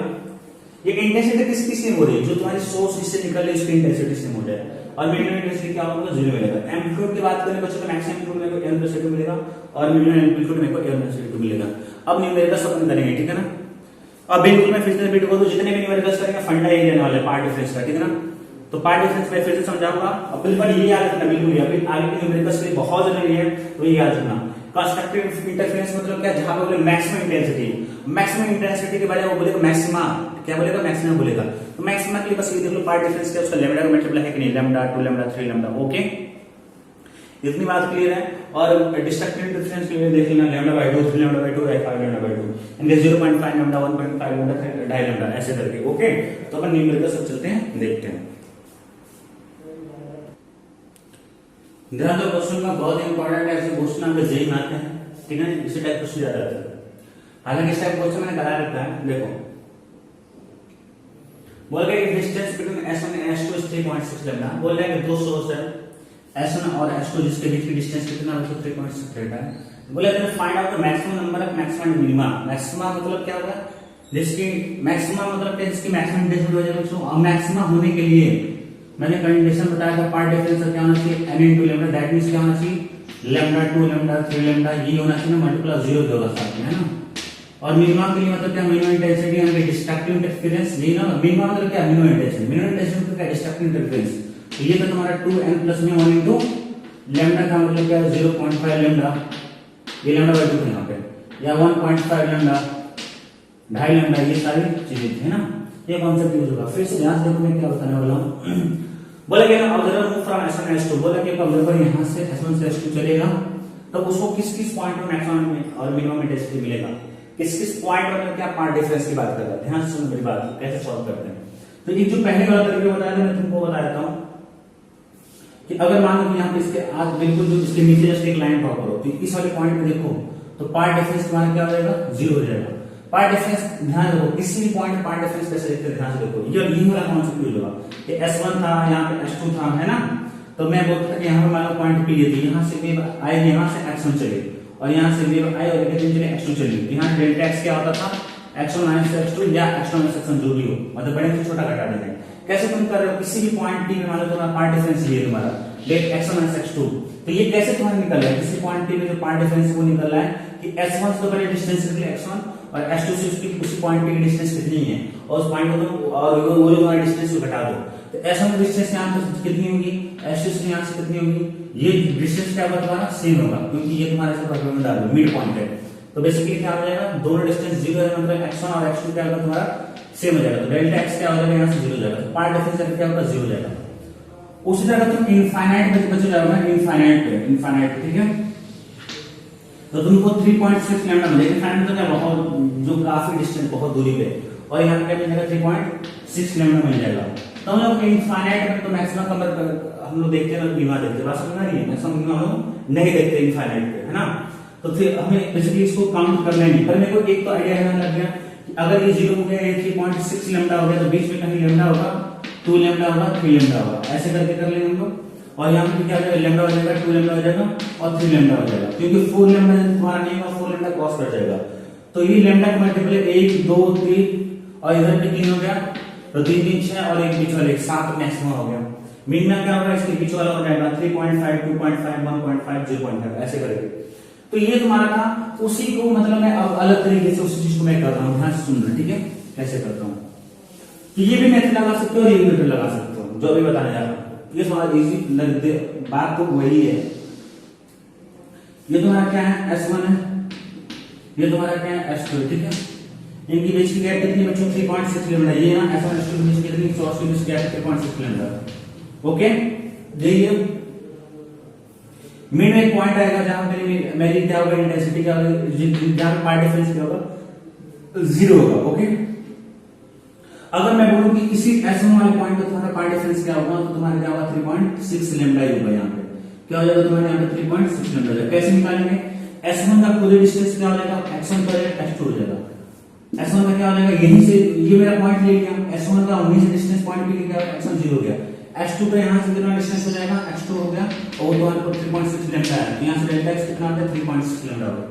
ये इंटेंसिटी किसकी सेम हो रही है, जो तुम्हारी सोर्स इससे निकल रही है उसकी इंटेंसिटी सेम हो जाए और मिनिमम इंटेंसिटी क्या होगा, 0 मिलेगा। एम्पलीट्यूड की बात करें बच्चों तो मैक्सिमम एम्पलीट्यूड मेरे को m प्लस a2 मिलेगा और मिनिमम एम्पलीट्यूड मेरे को m प्लस a2 मिलेगा। अब न्यूमेरिकल सब करेंगे, ठीक है ना। अब बिल्कुल मैं फिर से रिपीट कर दूं, जितने भी न्यूमेरिकल्स करेंगे फंडा यही रहने वाला है पार्ट डिफरेंस का, ठीक है ना। तो पार्ट डिफरेंस मैं फिर से समझाऊंगा और बिल्कुल ये याद रखना, बिल्कुल अभी आगे के न्यूमेरिकल्स के लिए बहुत जरूरी है, तो ये याद रखना। कंस्ट्रक्टिव इंटरफेरेंस मतलब क्या, जहां पे बोले मैक्सिमम इंटेंसिटी, मैक्सिमम इंटेंसिटी के बारे में वो बोलेगा मैक्सिमा, क्या बोलेगा, मैक्सिमम बोलेगा। तो मैक्सिमा के लिए बस ये देख लो पार्ट डिफरेंस क्या, उसका लैम्डा का मल्टीप्लाई है कि नहीं, लैम्डा 2 लैम्डा 3 लैम्डा, ओके। इतनी बात क्लियर है। और डिस्ट्रक्टिव इंटरफेरेंस के लिए देख लेना लैम्डा बाय 2, 3 लैम्डा बाय 2 या 5 लैम्डा बाय 2, इनके 0.5 लैम्डा, 1.5 लैम्डा, 2.5 लैम्डा ऐसे करके, ओके। तो अपन न्यूमेरिकल सब चलते हैं, देखते हैं। ध्यान दो, क्वेश्चन का बहुत इंपॉर्टेंट है, ऐसे क्वेश्चन आपके जेई में आते हैं, ठीक है। इसी टाइप क्वेश्चन ज्यादा आते हैं, हालांकि इस टाइप क्वेश्चन मैंने करा रखा है। देखो बोल रहे हैं distance between S1 and S2 is 3.6 lambda. बोल रहे हैं कि दो सोर्स है S1 और S2 जिसके बीच की डिस्टेंस कितना है, 3.6 रहता है। बोले अगर find out the maximum number of maxima and minima. Maxima मतलब क्या होगा, जिसकी मैक्सिमा मतलब जिसकी मैक्सिमम इंटेंसिटी हो जाएगा, और मैक्सिमा होने के लिए मैंने कंडीशन बताया था पार्ट डिफरेंस क्या होना चाहिए, n into lambda, that means क्या होना चाहिए, लैम्डा 2 लैम्डा 3 लैम्डा, ये होना चाहिए मल्टीप्लाई 0 होगा साथ में, है ना। और मिनिमम के लिए मतलब क्या, मिनिमम इंटेंसिटी यानी डिस्ट्रक्टिव इंटरफेरेंस, ये ना मिनिमम मतलब क्या, मिनिमम इंटेंसिटी, मिनिमम इंटेंसिटी मतलब क्या, डिस्ट्रक्टिव इंटरफेरेंस। तो ये तो तुम्हारा 2n प्लस में 1 into लैम्डा का मतलब क्या, 0.5 लैम्डा, ये लैम्डा बाय 2 यहाँ पे, या 1.5 लैम्डा, 2.5 लैम्डा, ये सारी चीजें थी ना। ये कॉन्सेप्ट यूज होगा। फिर से ध्यान से देखो मैं क्या बताने वाला हूं। बोला कि observer move from S1 S2, बोला कि ऑब्जर्वर यहां से S1 से S2 चलेगा तो उसको किस किस पॉइंट पे मैक्सिमम और मिनिमम इंटेंसिटी मिलेगा, किस किस पॉइंट पर क्या पार्ट डिफरेंस की बात कर रहा है। ध्यान से सुनो मेरी बात, कैसे सॉल्व करते हैं। तो ये जो पहले वाला तरीका बताया था मैं तुमको बता देता हूं कि अगर मान लो कि यहां पे इसके आज बिल्कुल जो इसके नीचे जस्ट एक लाइन ड्रॉ करो तो इस वाले पॉइंट पे देखो तो पार्ट डिफरेंस तुम्हारा क्या हो जाएगा, 0 हो जाएगा। पार्ट डिफरेंस ध्यान रखो, किसी भी पॉइंट पार्ट डिफरेंस कैसे देखते हैं, ध्यान से देखो। ये वाला कॉन्सेप्ट यूज होगा कि S1 था, यहाँ पे S2 था, है ना। तो मैं बोलता था कि यहाँ पे मान लो पॉइंट P थी, यहाँ से वेव आई, यहाँ से x1 चली और यहाँ से वेव आई और चले x2 चली। यहाँ डेल्टा x क्या होता था, x1 माइनस x2 या x1 माइनस x1 जो भी हो, मतलब बड़े से छोटा घटा देते हैं। कैसे तुम कर रहे हो, किसी भी पॉइंट P में मान लो तुम्हारा पार्ट डिफरेंस ये तुम्हारा डेट x1 माइनस x2, तो ये कैसे तुम्हारा निकल रहा है, किसी पॉइंट P में जो पार्ट डिफरेंस वो निकल रहा है कि S1 से तो पहले डिस्टेंस निकले x1 और S2 से उसकी उसी पॉइंट पे की डिस्टेंस कितनी है और उस पॉइंट को तुम और वो जो तुम्हारा डिस्टेंस को घटा दो तो S1 की डिस्टेंस यहाँ से कितनी होगी, S2 से यहाँ से कितनी होगी, ये डिस्टेंस क्या होगा तुम्हारा सेम होगा क्योंकि ये तुम्हारे से प्रॉब्लम में डाल दो मिड पॉइंट है। तो बेसिकली क्या हो जाएगा, दोनों डिस्टेंस 0 है मतलब x1 और x2 क्या होगा तुम्हारा सेम हो जाएगा। तो डेल्टा x क्या हो जाएगा, यहाँ से 0 हो जाएगा, तो पार्ट डिफरेंस क्या होगा 0 हो जाएगा। उसी तरह तुम इनफाइनाइट पे बच जाओगे, इनफाइनाइट पे, ठीक है। तो तुमको 3.6 लैम्डा मिलेगा। इनफाइनाइट तो क्या बहुत जो काफी डिस्टेंस बहुत दूरी पे, और यहाँ पे क्या मिल जाएगा 3.6 लैम्डा मिल जाएगा। तो हम लोग इनफाइनाइट में तो मैक्सिमम हम लोग देखते हैं ना, मिनिमा देखते हैं, बात समझ आ रही है, मैक्सिमम मिनिमा हम लोग नहीं देखते इनफाइनाइट पे, है ना। तो फिर हमें बेसिकली इसको काउंट करना नहीं, पर मेरे को एक तो आइडिया है लग गया कि अगर ये 0 हो गया, ये 3.6 लैम्डा हो गया, तो बीच में कहीं लैम्डा होगा, 2 लैम्डा होगा, 3 लैम्डा होगा, ऐसे करके कर लेंगे हम लोग। और यहाँ पे क्या हो जाएगा, लैम्डा हो जाएगा, 2 लैम्डा हो जाएगा और 3 लैम्डा हो जाएगा, क्योंकि 4 लैम्डा तुम्हारा नहीं होगा, 4 लैम्डा क्रॉस कर जाएगा। तो ये लैम्डा का मल्टीपल 1 2 3 और इधर भी 3 हो गया, तो 3 3 6 और एक बीच वाला 1 7 मैक्सिमम हो गया। मिनिमम क्या होगा, इसके बीच वाला हो जाएगा 3.5 2.5 1.5 0.5 ऐसे करके। तो ये तुम्हारा था, उसी को मतलब मैं अब अलग तरीके से उसी चीज को मैं कर रहा हूँ, ध्यान से सुनना, ठीक है, कैसे करता हूँ। तो ये भी मेथड लगा सकते हो और ये भी मेथड लगा सकते हो, जो अभी बताने जा रहा हूँ। ये थोड़ा इजी बात तो वही है। ये तुम्हारा क्या है, S1 है, ये तुम्हारा क्या है, S2, ठीक है। इनकी बीच की गैप कितनी बच्चों, 3.6 लैम्डा। ये ना S1 S2 के बीच कितनी, सोर्स के बीच गैप 3.6 लैम्डा। ओके, ये मिड में एक पॉइंट आएगा जहां पे मेरी क्या होगा, इंटेंसिटी क्या होगी, जहां पार्ट डिफरेंस क्या होगा, 0 होगा। ओके, अगर मैं बोलूं कि इसी S1 वाले पॉइंट पे तुम्हारा पार्ट डिफरेंस क्या होगा, तो तुम्हारा क्या होगा, 3.6 लैम्डा ही होगा। यहाँ पे क्या हो जाएगा, तुम्हारे यहाँ पे 3.6 लैम्डा हो जाएगा। कैसे निकालेंगे, S1 का पूरे डिस्टेंस क्या हो जाएगा, x1 पर x2 हो जाएगा। S1 में क्या हो जाएगा, यहीं से ये मेरा पॉइंट ले लिया, S1 का वहीं से डिस्टेंस पॉइंट भी क्या, x1 0 हो गया। S2 का यहाँ से कितना डिस्टेंस हो जाएगा, x2 हो गया, और तुम्हारे को 3.6 लैम्डा है, यहाँ से डेल्टा x कितना आता है, 3.6 लैम्डा होगा।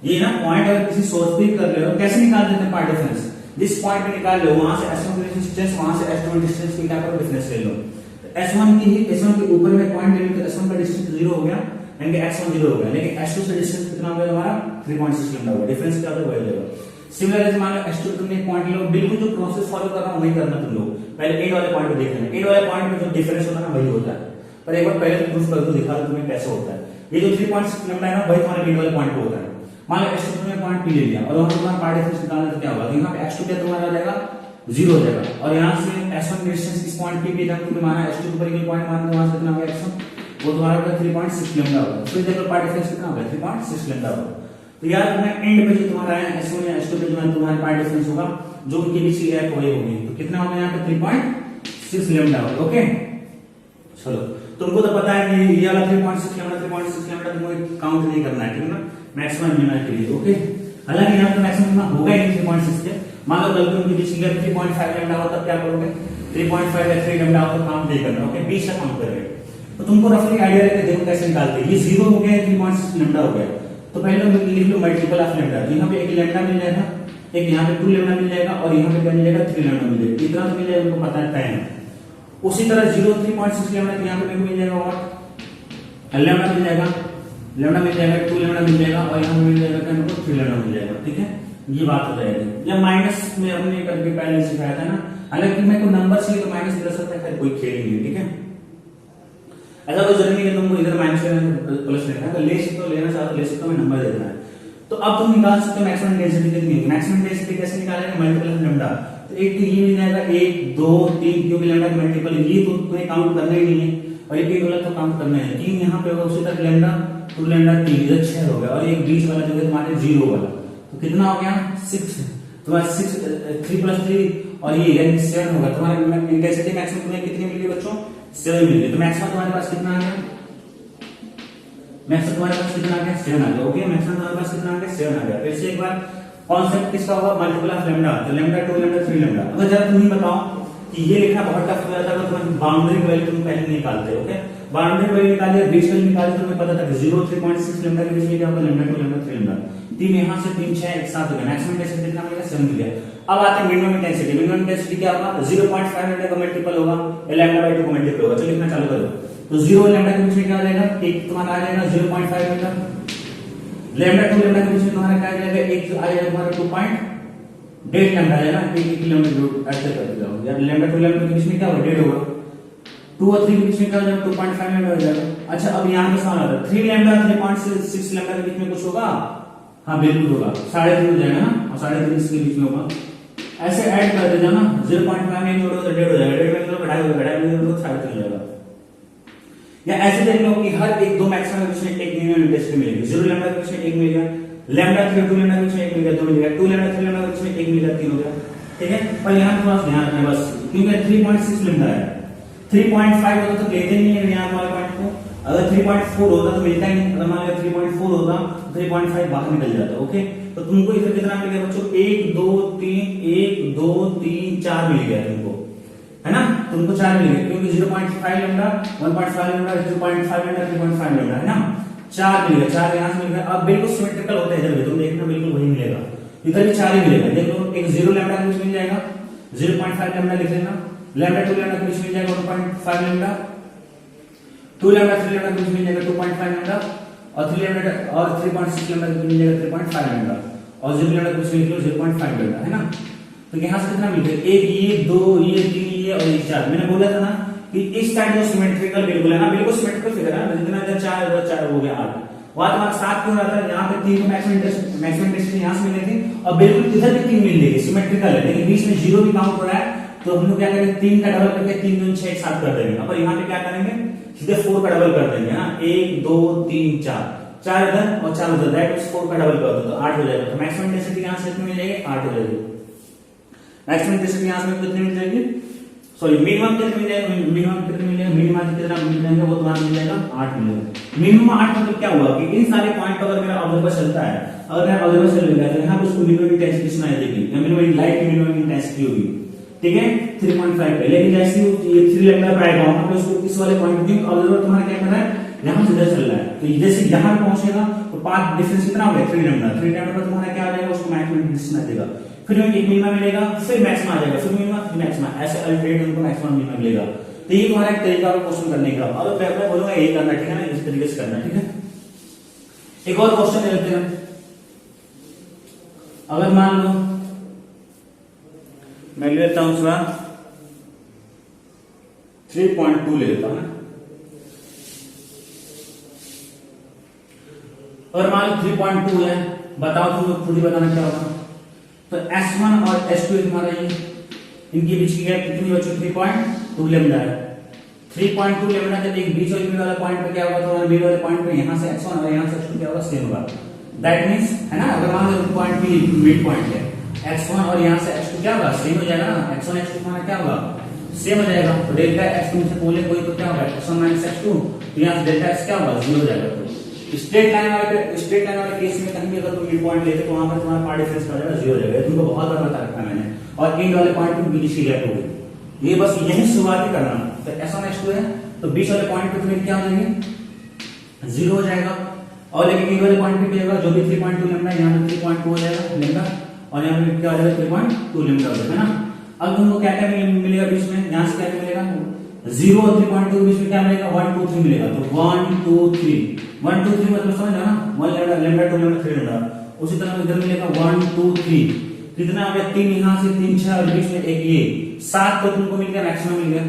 ये ना पॉइंट अगर किसी सोर्स पे कर रहे हो, कैसे निकाल देते हैं पार्ट डिफरेंस, जिस पॉइंट पे निकाल लो वहां से S1 का डिस्टेंस, वहां से S2 डिस्टेंस की क्या करो, डिफरेंस ले लो। S1 के ऊपर में पॉइंट ले लो, तो S1 का डिस्टेंस 0 हो गया, यानी कि x1 0 हो गया, लेकिन S2 से डिस्टेंस कितना हो गया तुम्हारा, 3.6 लैम्डा होगा। डिफरेंस क्या होता है, वही लेगा। सिमिलर मान लो S2 तुमने एक पॉइंट लो, बिल्कुल जो प्रोसेस फॉलो कर रहा हूं वही करना तुम लोग। पहले एंड वाले पॉइंट पे देख लेना, एंड वाले पॉइंट पे जो डिफरेंस होता है ना वही होता है, पर एक बार पहले तो प्रूफ कर दो, दिखा दो तुम्हें कैसे होता है। ये जो 3.6 लैम्डा है ना, वही तुम्हारे एंड वाले पॉइंट पे होता है। मान लो S2 तुमने पॉइंट P ले लिया और वहां तुम्हारा पार्ट डिफरेंस निकालना, तो क्या होगा, यहाँ पे x2 क्या तुम्हारा आ जाएगा, 0 हो जाएगा, और यहाँ से S1 डिस्टेंस इस पॉइंट P पे जब तुमने माना S2 के ऊपर एक पॉइंट माना, तो वहां से कितना होगा x1, वो तुम्हारा 3.6 लैम्डा होगा। फिर देखो पार्ट डिफरेंस कितना होगा, 3.6 लैम्डा होगा। तो यार तुम्हें एंड पे जो तुम्हारा है S1 या S2 पे जो तुम्हारा पार्ट डिफरेंस होगा, जो उनके बीच की गैप वही होगी, तो कितना होगा यहाँ पे 3.6 लैम्डा होगा। ओके, चलो तुमको तो पता है कि ये वाला 3.6 लैम्डा तुमको काउंट नहीं करना है, ठीक है ना, मैक्सिमम मिनिमम के लिए। ओके, हालांकि यहाँ पे मैक्सिमम होगा ही 3.6 के, मान लो गलती उनके बीच की गैप 3.5 लैम्डा हो, तब क्या करोगे, 3.5 या 3 लैम्डा हो तो काउंट नहीं करना। ओके, बीच का काउंट करेंगे। तो तुमको रफली आइडिया लेके देखो कैसे निकालते हैं। ये 0 हो गया, 3.6 लैम्डा हो गया, तो पहले लिख लो मल्टीपल ऑफ लैम्डा। तो यहाँ पे एक लैम्डा मिल जाएगा, एक यहाँ पे 2 लैम्डा मिल जाएगा, और यहाँ पे क्या मिल जाएगा, 3 लैम्डा मिल जाएगा। इतना तो मिल जाएगा, उनको पता है टाइम। उसी तरह 0 3.6 लैम्डा, तो यहाँ पे मिल जाएगा, और लैम्डा मिल जाएगा, 2 लैम्डा मिल जाएगा, और यहाँ पे मिल जाएगा क्या, हमको 3 लैम्डा मिल जाएगा। ठीक है, ये बात हो जाएगी। या माइनस में हमने करके पहले सिखाया था ना, हालांकि मेरे को नंबर चाहिए तो माइनस दे सकता है, कोई खेल नहीं है। ठीक है, ऐसा कोई जरूरी नहीं है तुमको इधर माइनस प्लस लेना है, ले सकते हो, लेना चाहो तो ले सकते हो, मैं नंबर दे देना है। तो अब तुम निकाल सकते हो मैक्सिमम डेंसिटी कितनी है। मैक्सिमम डेंसिटी कैसे निकालेंगे, मल्टीपल ऑफ लैम्डा। तो एक तो ये मिल जाएगा 1 2 3, क्योंकि लैम्डा का मल्टीपल ये तो तुम्हें काउंट करना ही नहीं है, और एक वाला तो काउंट करना है। 3 यहाँ पे होगा, उसी तरह लैम्डा 2 लैम्डा 3, इधर 6 हो गया, और एक बीच वाला जो है तुम्हारे 0 वाला, तो कितना हो गया 6, तुम्हारा 6 3 + 3 और ये यानी 7 होगा। तुम्हारा इंटेंसिटी मैक्सिमम तुम्हें कितनी मिली बच्चों, 7 मिली। तो मैक्सिमम तुम्हारे पास कितना आ गया, मैक्सिमम तुम्हारे पास कितना आ गया, 7 आ गया। ओके, मैक्सिमम तुम्हारे पास कितना आ गया, 7 आ गया। फिर से एक बार कॉन्सेप्ट किसका होगा, मल्टीपल ऑफ लैम्डा। तो लैम्डा 2 लैम्डा 3 लैम्डा। अगर जरा तुम ही बताओ कि ये लिखना बहुत टफ हो जाता है, तो तुम बाउंड्री वैल्यू तुम पहले निकालते। ओके, बाउंड्री वैल्यू निकालिए, बीच वैल्यू निकालिए, तुम्हें पता था कि 0 3.6 लैम्डा के बीच में क्या होगा, लैम्डा 2 लैम्डा 3 लैम्डा। 3 यहाँ से 3 6 एक साथ हो गया, मैक्सिमम डेंसिटी कितना मिलेगा, 7 मिल गया। अब आते हैं मिनिमम इंटेंसिटी। मिनिमम इंटेंसिटी क्या होगा, 0.5 लैम्डा का मल्टीपल होगा, लैम्डा 2 का मल्टीपल होगा। चलो लिखना चालू करो। तो 0 लैम्डा के बीच में क्या आ जाएगा, एक तुम्हारा आ जाएगा 0.5 लैम्डा, लैम्डा 2 लैम्डा के बीच में तुम्हारा क्या आ जाएगा, एक आ जाएगा तुम्हारा 2.1 लैम्डा है ना, 1 किलोमीटर ऐसे करके जाओ यार। लैम्डा 2 लैम्डा के बीच में क्या होगा, 1.5 होगा। 2 और 3 के बीच में क्या हो जाएगा, 2.5 लैम्डा हो जाएगा। अच्छा, अब यहाँ पे सवाल आता है 3 लैम्डा 3.6 लैम्डा के बीच में कुछ होगा, हाँ बिल्कुल होगा, 3.5 हो जाएगा ना, और 3.5 इसके बीच में होगा। ऐसे ऐड कर देना ना, 0.5 में जोड़ो तो 1.5 हो जाएगा, 1.5 में जोड़ो 2.5 होगा, 2.5 में जोड़ो 3.5 हो जाएगा। या ऐसे देख लो कि हर एक दो मैक्सिमम के बीच में एक मिनिमम इंटेंसिटी मिलेगी। 0 लैम्डा के बीच में 1 मिल गया, लैम्डा 3 2 लैम्डा के बीच में 1 मिल गया, 2 मिल गया, 2 लैम्डा 3 लैम्डा के बीच में 1 मिल गया, 3 हो गया। ठीक है, और यहाँ पे थोड़ा ध्यान रखना, बस क्योंकि 3.6 लेमडा है। 3.5 होता तो लेते नहीं है यहाँ वाले पॉइंट को, अगर 3.4 होता तो मिलता ही नहीं, अगर मान लिया 3.4 होता तो 3.5 बाहर निकल जाता। ओके, तो तुमको इधर कितना मिल गया बच्चों, 1 2 3 4 मिल गया तुमको, है ना, तुमको 4 मिल गया क्योंकि 0.5 लेमडा, 1.5 लेमडा, 0.5 लेमडा, 3.5 लेमडा, है ना, 4 मिल गया, 4 यहाँ से मिल गया। अब बिल्कुल सिमेट्रिकल होता है इधर भी, तुम देखना बिल्कुल वही मिलेगा, इधर भी 4 ही मिलेगा। देखो एक 0 लेमडा के बीच मिल जाएगा, 0.5 लेमडा लिख लेना, लेमडा 2 लेमडा के बीच मिल जाएगा 1.5 लेमडा, 2 लेमडा 3 लेमडा के बीच मिल जाएगा 2.5 लेमडा, और 3 लेमडा और 3.6 लेमडा के बीच मिल जाएगा 3.5 लेमडा, और 0 लेमडा के बीच मिल जाएगा 0.5 लेमडा, है ना। तो यहाँ से कितना मिल गया, एक ये, दो ये, तीन ये और ये 4। मैंने बोला था ना कि इस साइड जो सिमेट्रिकल बिल्कुल है ना, बिल्कुल सिमेट्रिकल फिगर है, जितना इधर 4 उधर 4 हो गया 8, वहां तुम्हारा 7 क्यों रहा था, यहाँ पे 3 को मैक्सिमम डिस्टेंस यहाँ से मिले थे, और बिल्कुल इधर भी 3 मिल जाएगी, सिमेट्रिकल है, लेकिन बीच में 0 भी काउंट हो रहा है, तो हम लोग क्या करेंगे, 3 का डबल करके 3 दूनी 6 एक साथ कर देंगे। अब यहाँ पे क्या करेंगे, सीधे 4 का डबल कर देंगे ना, 1 2 3 4, 4 इधर और 4 उधर, दैट मींस 4 का डबल कर दो तो 8 हो जाएगा। तो मैक्सिमम डेंसिटी यहाँ से कितनी मिल जाएगी, 8 हो जाएगी। मैक्सिमम डेंसिटी यहाँ से कितनी मिल जाएगी, सॉरी मिनिमम कितनी मिल जाएगी, मिनिमम कितनी मिल जाएगी, मिनिमम कितना मिल जाएगा वो तुम्हारा मिल जाएगा 8 मिलेगा। मिनिमम 8 मतलब क्या हुआ कि इन सारे पॉइंट पर अगर मेरा ऑब्जर्वर चलता है, अगर मेरा ऑब्जर्वर चल रहा है तो यहाँ पे उसको मिनिमम इंटेंसिटी सुनाई देगी, या मिनिमम लाइट की मिनिमम इंटेंसिटी होगी, ठीक है 3.5 पे। लेकिन जैसे ये 3 लेमडा पर आएगा वहां पे उसको इस वाले पॉइंट पे ऑब्जर्वर तुम्हारा क्या कर रहा है, यहाँ से इधर चल रहा है, तो जैसे यहाँ पे पहुंचेगा तो पाथ डिफरेंस कितना हो गया, 3 लेमडा, 3 लेमडा पर तुम्हारा क्या आ जाएगा, उसको मैक्सिमम डिस्टेंस देगा, फिर एक मिनिमा मिलेगा, फिर मैक्सिमा आ जाएगा, फिर मिनिमा फिर मैक्सिमा, ऐसे अल्टरनेट उनको मैक्सिमम मिनिमा मिलेगा। तो ये तुम्हारा एक तरीका है क्वेश्चन करने का। अब मैं बोलूंगा यही करना, ठीक है ना, इस तरीके से करना, ठीक है। एक और क्वेश्चन ले लेते हैं। अगर मान लो मैं ले लेता हूं उसका 3.2 ले लेता हूं ना, और मान लो 3.2 है, बताओ तुम लोग खुद ही बताना क्या होगा। तो S1 और S2 तुम्हारा ये इनके बीच की गैप कितनी बची, 3.2 लेमडा है। 3.2 लेमडा जब एक बीच वाले पॉइंट पे क्या होगा, तो बीच वाले पॉइंट पे यहां से S1 और यहां से S2 क्या होगा, सेम होगा। दैट मींस, है ना, अगर मान लो पॉइंट P मिड पॉइंट है, x1 और यहां से x2 क्या होगा, सेम हो जाएगा ना, x1 x2 तुम्हारा क्या होगा, सेम हो जाएगा। तो डेल्टा x2 से बोले कोई तो क्या होगा, x1 x2, तो यहां से डेल्टा x क्या होगा, 0 हो जाएगा। तो स्ट्रेट लाइन वाले केस में कहीं भी अगर तुम मिड पॉइंट लेते तो वहां पर तुम्हारा पार्ट डिफरेंस का जाएगा 0 हो जाएगा। तुमको बहुत बार बता रखा है मैंने। और एंड वाले पॉइंट पे बीच की गैप होगी, ये बस यही शुरुआत ही करना। तो s1 x2 है तो बीच वाले पॉइंट पे तुम्हें क्या हो जाएंगे, 0 हो जाएगा। और लेकिन एंड वाले पॉइंट पे क्या होगा, जो भी 3.2 लेमडा यहां पे 3.2 हो जाएगा लेमडा, और यहां पे क्या हो जाएगा 3.2 लेमडा हो जाएगा ना। अब तुमको क्या क्या मिलेगा बीच में, यहां से क्या मिलेगा, 0 और 3.2 के बीच में क्या मिलेगा, 1 2 3 मिलेगा। तो 1 2 3 1 2 3 मतलब समझ ना, 1 लेमडा लेमडा 2 लेमडा 3 लेमडा। उसी तरह इधर मिलेगा 1 2 3, कितना आ गया 3 यहां से 3 6 और बीच में एक ये 7, तो तुमको मिल गया मैक्सिमम मिल गया,